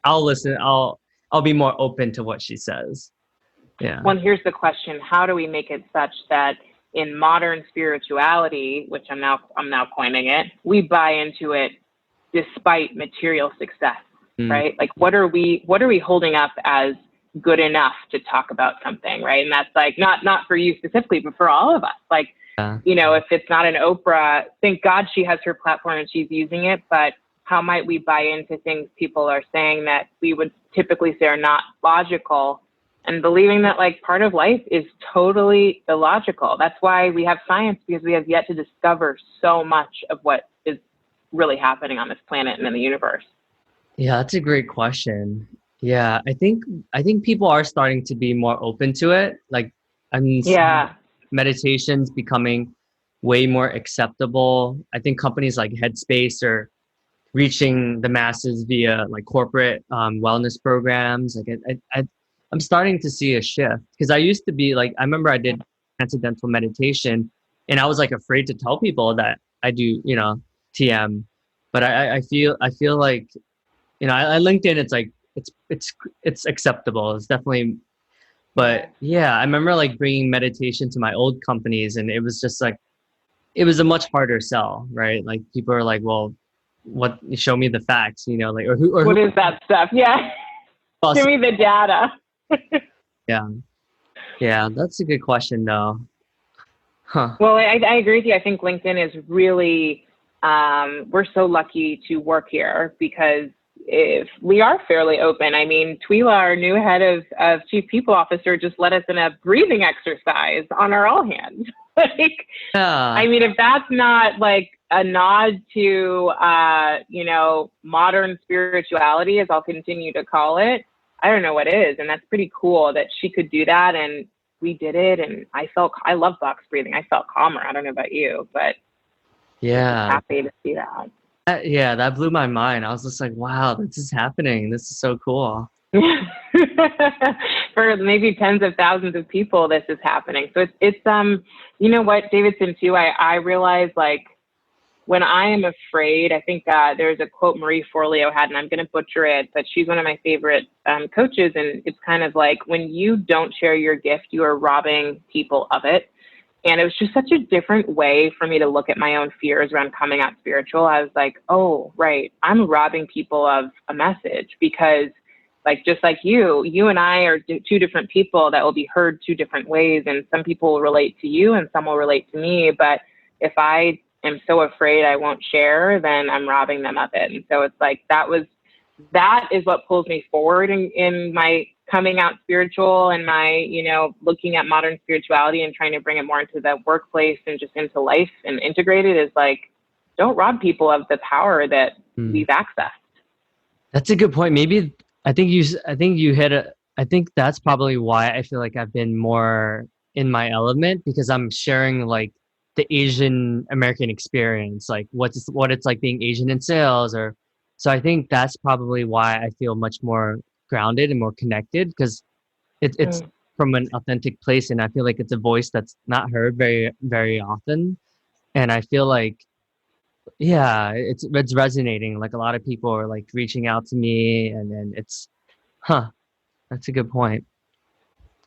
S1: I'll listen, I'll be more open to what she says. Yeah.
S2: Well, here's the question. How do we make it such that in modern spirituality, which I'm now coining it, we buy into it despite material success, right? Like what are we holding up as good enough to talk about something, right? And that's like not for you specifically, but for all of us. Like, if it's not an Oprah, thank God she has her platform and she's using it, but how might we buy into things people are saying that we would typically say are not logical, and believing that like part of life is totally illogical? That's why we have science, because we have yet to discover so much of what is really happening on this planet and in the universe.
S1: Yeah, that's a great question. Yeah, I think people are starting to be more open to it. Like, meditation's becoming way more acceptable. I think companies like Headspace are reaching the masses via like corporate wellness programs. Like, I'm starting to see a shift, because I used to be like, I remember I did transcendental meditation, and I was like afraid to tell people that I do, TM. But I feel like, I LinkedIn, it's like it's acceptable. It's definitely, but yeah, I remember like bringing meditation to my old companies, and it was just like, it was a much harder sell, right? Like people are like, well, what? Show me the facts, like, or
S2: what is that stuff? Yeah, give me the data.
S1: Yeah, that's a good question though. Huh.
S2: Well, I agree with you. I think LinkedIn is really, we're so lucky to work here, because if we are fairly open. I mean, Twila, our new head of Chief People Officer, just led us in a breathing exercise on our all hands. I mean, if that's not like a nod to, modern spirituality, as I'll continue to call it, I don't know what is. And that's pretty cool that she could do that. And we did it. And I love box breathing. I felt calmer. I don't know about you, but
S1: yeah,
S2: happy to see that.
S1: Yeah, that blew my mind. I was just like, wow, this is happening. This is so cool.
S2: For maybe tens of thousands of people, this is happening. So it's you know what, Davidson, too, I realize, like, when I am afraid, I think there's a quote Marie Forleo had, and I'm going to butcher it, but she's one of my favorite coaches. And it's kind of like, when you don't share your gift, you are robbing people of it. And it was just such a different way for me to look at my own fears around coming out spiritual. I was like, oh, right, I'm robbing people of a message, because like, just like you and I are two different people that will be heard two different ways. And some people will relate to you and some will relate to me. But if I am so afraid I won't share, then I'm robbing them of it. And so it's like, that is what pulls me forward in my coming out spiritual, and my, looking at modern spirituality and trying to bring it more into the workplace and just into life and integrate it, is like, don't rob people of the power that we've accessed.
S1: That's a good point. Maybe I think you hit it. I think that's probably why I feel like I've been more in my element, because I'm sharing like the Asian American experience, like what it's like being Asian in sales, or so I think that's probably why I feel much more grounded and more connected, because it's from an authentic place, and I feel like it's a voice that's not heard very, very often. And I feel like, yeah, it's resonating. Like a lot of people are like reaching out to me, and then that's a good point.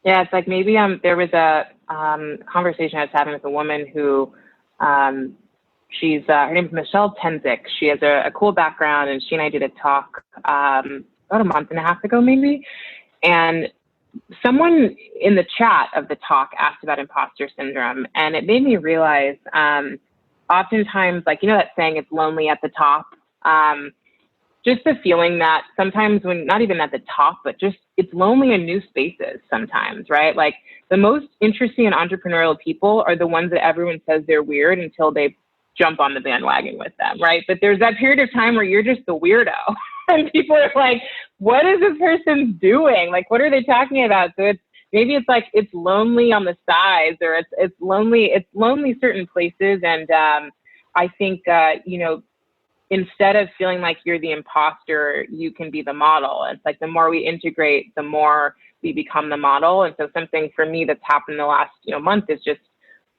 S2: Yeah, it's like, maybe there was a conversation I was having with a woman who, she's her name is Michelle Tenzik. She has a cool background, and she and I did a talk about a month and a half ago, maybe. And someone in the chat of the talk asked about imposter syndrome, and it made me realize, oftentimes, like, that saying, it's lonely at the top. Just the feeling that sometimes, when not even at the top, but just it's lonely in new spaces sometimes, right? Like, the most interesting and entrepreneurial people are the ones that everyone says they're weird until they jump on the bandwagon with them, right? But there's that period of time where you're just the weirdo and people are like, what is this person doing? Like, what are they talking about? So maybe it's like, it's lonely on the sides, or it's lonely certain places. And I think, instead of feeling like you're the imposter, you can be the model. It's like the more we integrate, the more we become the model. And so something for me that's happened in the last month is just,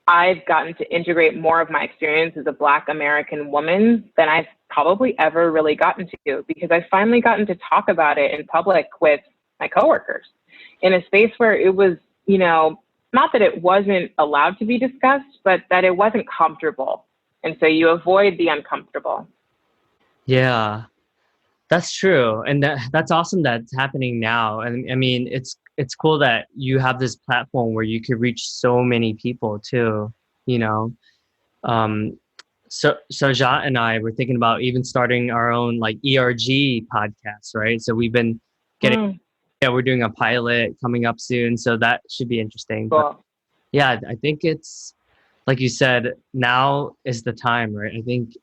S2: I've gotten to integrate more of my experience as a Black American woman than I've probably ever really gotten to, because I've finally gotten to talk about it in public with my coworkers in a space where it was, not that it wasn't allowed to be discussed, but that it wasn't comfortable. And so you avoid the uncomfortable.
S1: Yeah, that's true. And that's awesome that's happening now. And I mean, it's cool that you have this platform where you could reach so many people too, So Sajat and I were thinking about even starting our own like ERG podcast, right? So we've been we're doing a pilot coming up soon, so that should be interesting.
S2: Cool.
S1: But yeah, I think it's like you said, now is the time, right? I think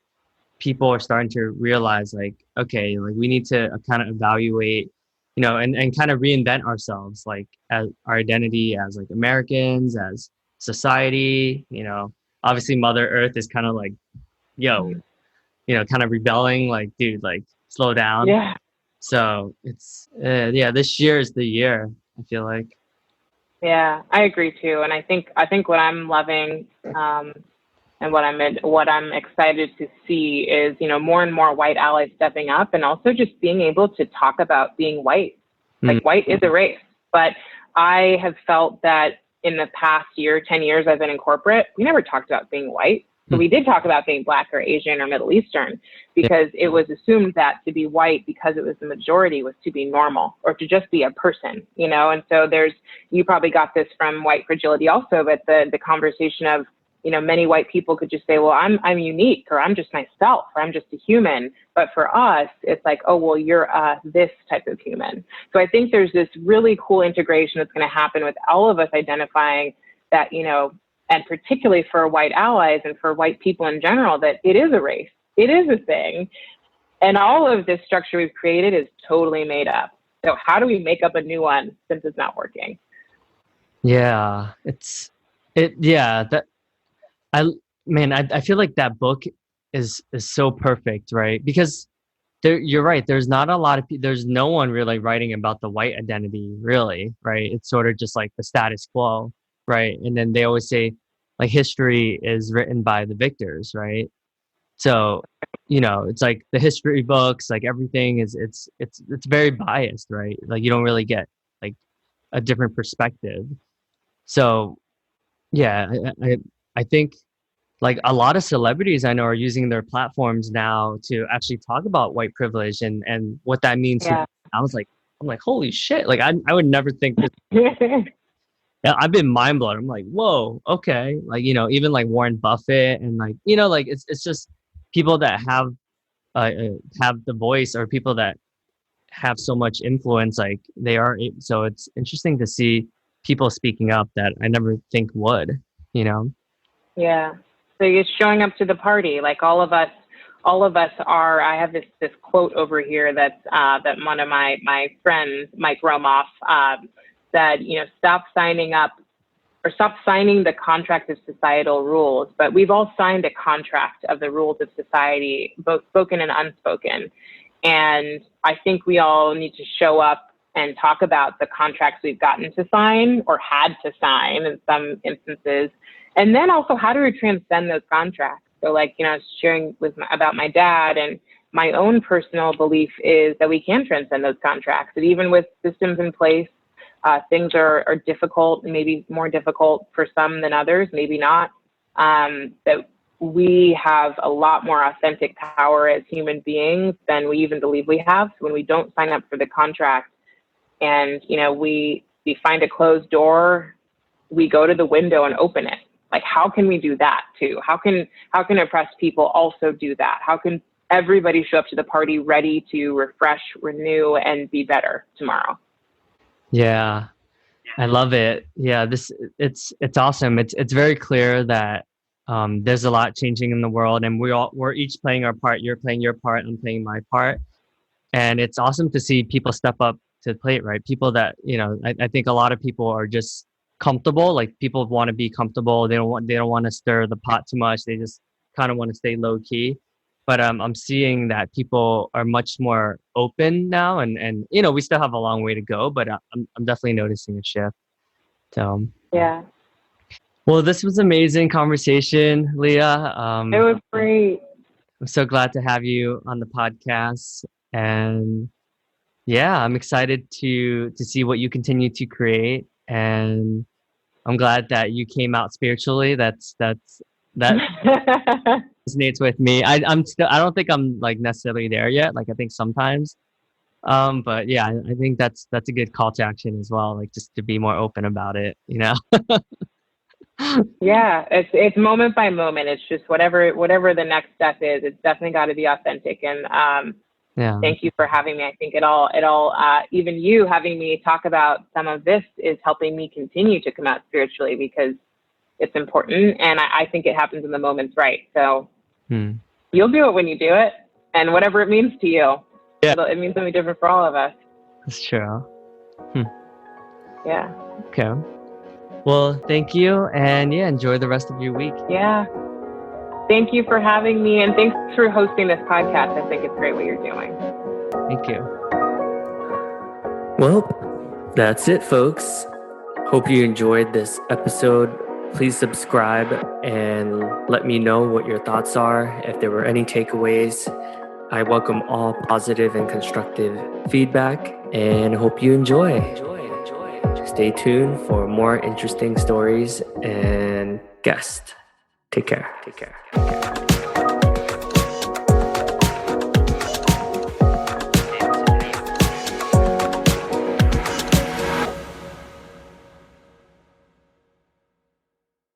S1: people are starting to realize like, okay, like we need to kind of evaluate, and kind of reinvent ourselves, like as our identity as like Americans, as society, obviously Mother Earth is kind of like, yo, kind of rebelling, like, dude, like slow down.
S2: Yeah.
S1: So it's, this year is the year, I feel like.
S2: Yeah, I agree too. And I think what I'm loving, and what I'm excited to see is, more and more white allies stepping up, and also just being able to talk about being white. Like white is a race. But I have felt that in the past 10 years I've been in corporate, we never talked about being white. So we did talk about being Black or Asian or Middle Eastern, because it was assumed that to be white, because it was the majority, was to be normal or to just be a person, And so you probably got this from white fragility also, but the conversation of, many white people could just say, well, I'm unique, or I'm just myself, or I'm just a human. But for us, it's like, oh, well, you're this type of human. So I think there's this really cool integration that's going to happen with all of us identifying that, and particularly for white allies and for white people in general, that it is a race, it is a thing. And all of this structure we've created is totally made up. So how do we make up a new one since it's not working?
S1: Yeah, I feel like that book is so perfect, right? Because you're right. There's not a lot of there's no one really writing about the white identity, really, right? It's sort of just like the status quo, right? And then they always say, like, history is written by the victors, right? So, it's like the history books, like everything it's very biased, right? Like you don't really get like a different perspective. So, yeah, I think like a lot of celebrities I know are using their platforms now to actually talk about white privilege and what that means.
S2: Yeah.
S1: I'm like, holy shit. Like I would never think this. Yeah, I've been mind blown. I'm like, whoa, okay. Like, even like Warren Buffett and like, like it's just people that have the voice, or people that have so much influence, like they are. So it's interesting to see people speaking up that I never think would,
S2: Yeah. So you're showing up to the party, like all of us are. I have this quote over here that one of my friends, Mike Romoff, said, stop signing up, or stop signing the contract of societal rules. But we've all signed a contract of the rules of society, both spoken and unspoken. And I think we all need to show up and talk about the contracts we've gotten to sign, or had to sign in some instances. And then also, how do we transcend those contracts? So like, I was sharing about my dad, and my own personal belief is that we can transcend those contracts. And even with systems in place, things are difficult, maybe more difficult for some than others, maybe not. That we have a lot more authentic power as human beings than we even believe we have. So when we don't sign up for the contract, and we find a closed door, we go to the window and open it. Like, how can we do that too? How can oppressed people also do that? How can everybody show up to the party ready to refresh, renew, and be better tomorrow?
S1: Yeah, I love it. Yeah, it's awesome. It's very clear that there's a lot changing in the world, and we're each playing our part. You're playing your part, I'm playing my part, and it's awesome to see people step up to the plate, right? People that, I think a lot of people are just comfortable. Like, people want to be comfortable. They don't want to stir the pot too much. They just kind of want to stay low key. But I'm seeing that people are much more open now, and we still have a long way to go, but I'm definitely noticing a shift. So
S2: Yeah,
S1: well, this was amazing conversation, Leah.
S2: it was great.
S1: I'm so glad to have you on the podcast, and yeah, I'm excited to see what you continue to create, and I'm glad that you came out spiritually. That resonates with me. I don't think I'm like necessarily there yet. Like, I think sometimes, but yeah, I think that's a good call to action as well. Like, just to be more open about it.
S2: Yeah, it's moment by moment. It's just whatever the next step is. It's definitely got to be authentic. And
S1: Yeah.
S2: thank you for having me. I think even you having me talk about some of this is helping me continue to come out spiritually, because it's important, and I think it happens in the moments, right? So you'll do it when you do it, and whatever it means to you,
S1: Yeah.
S2: it means something different for all of us.
S1: That's true.
S2: Yeah.
S1: Okay. Well, thank you, and yeah, enjoy the rest of your week.
S2: Yeah. Thank you for having me, and thanks for hosting this podcast. I think it's great what you're doing.
S1: Thank you. Well, that's it, folks. Hope you enjoyed this episode. Please subscribe and let me know what your thoughts are. If there were any takeaways, I welcome all positive and constructive feedback, and hope you enjoy. Stay tuned for more interesting stories and guests. Take care.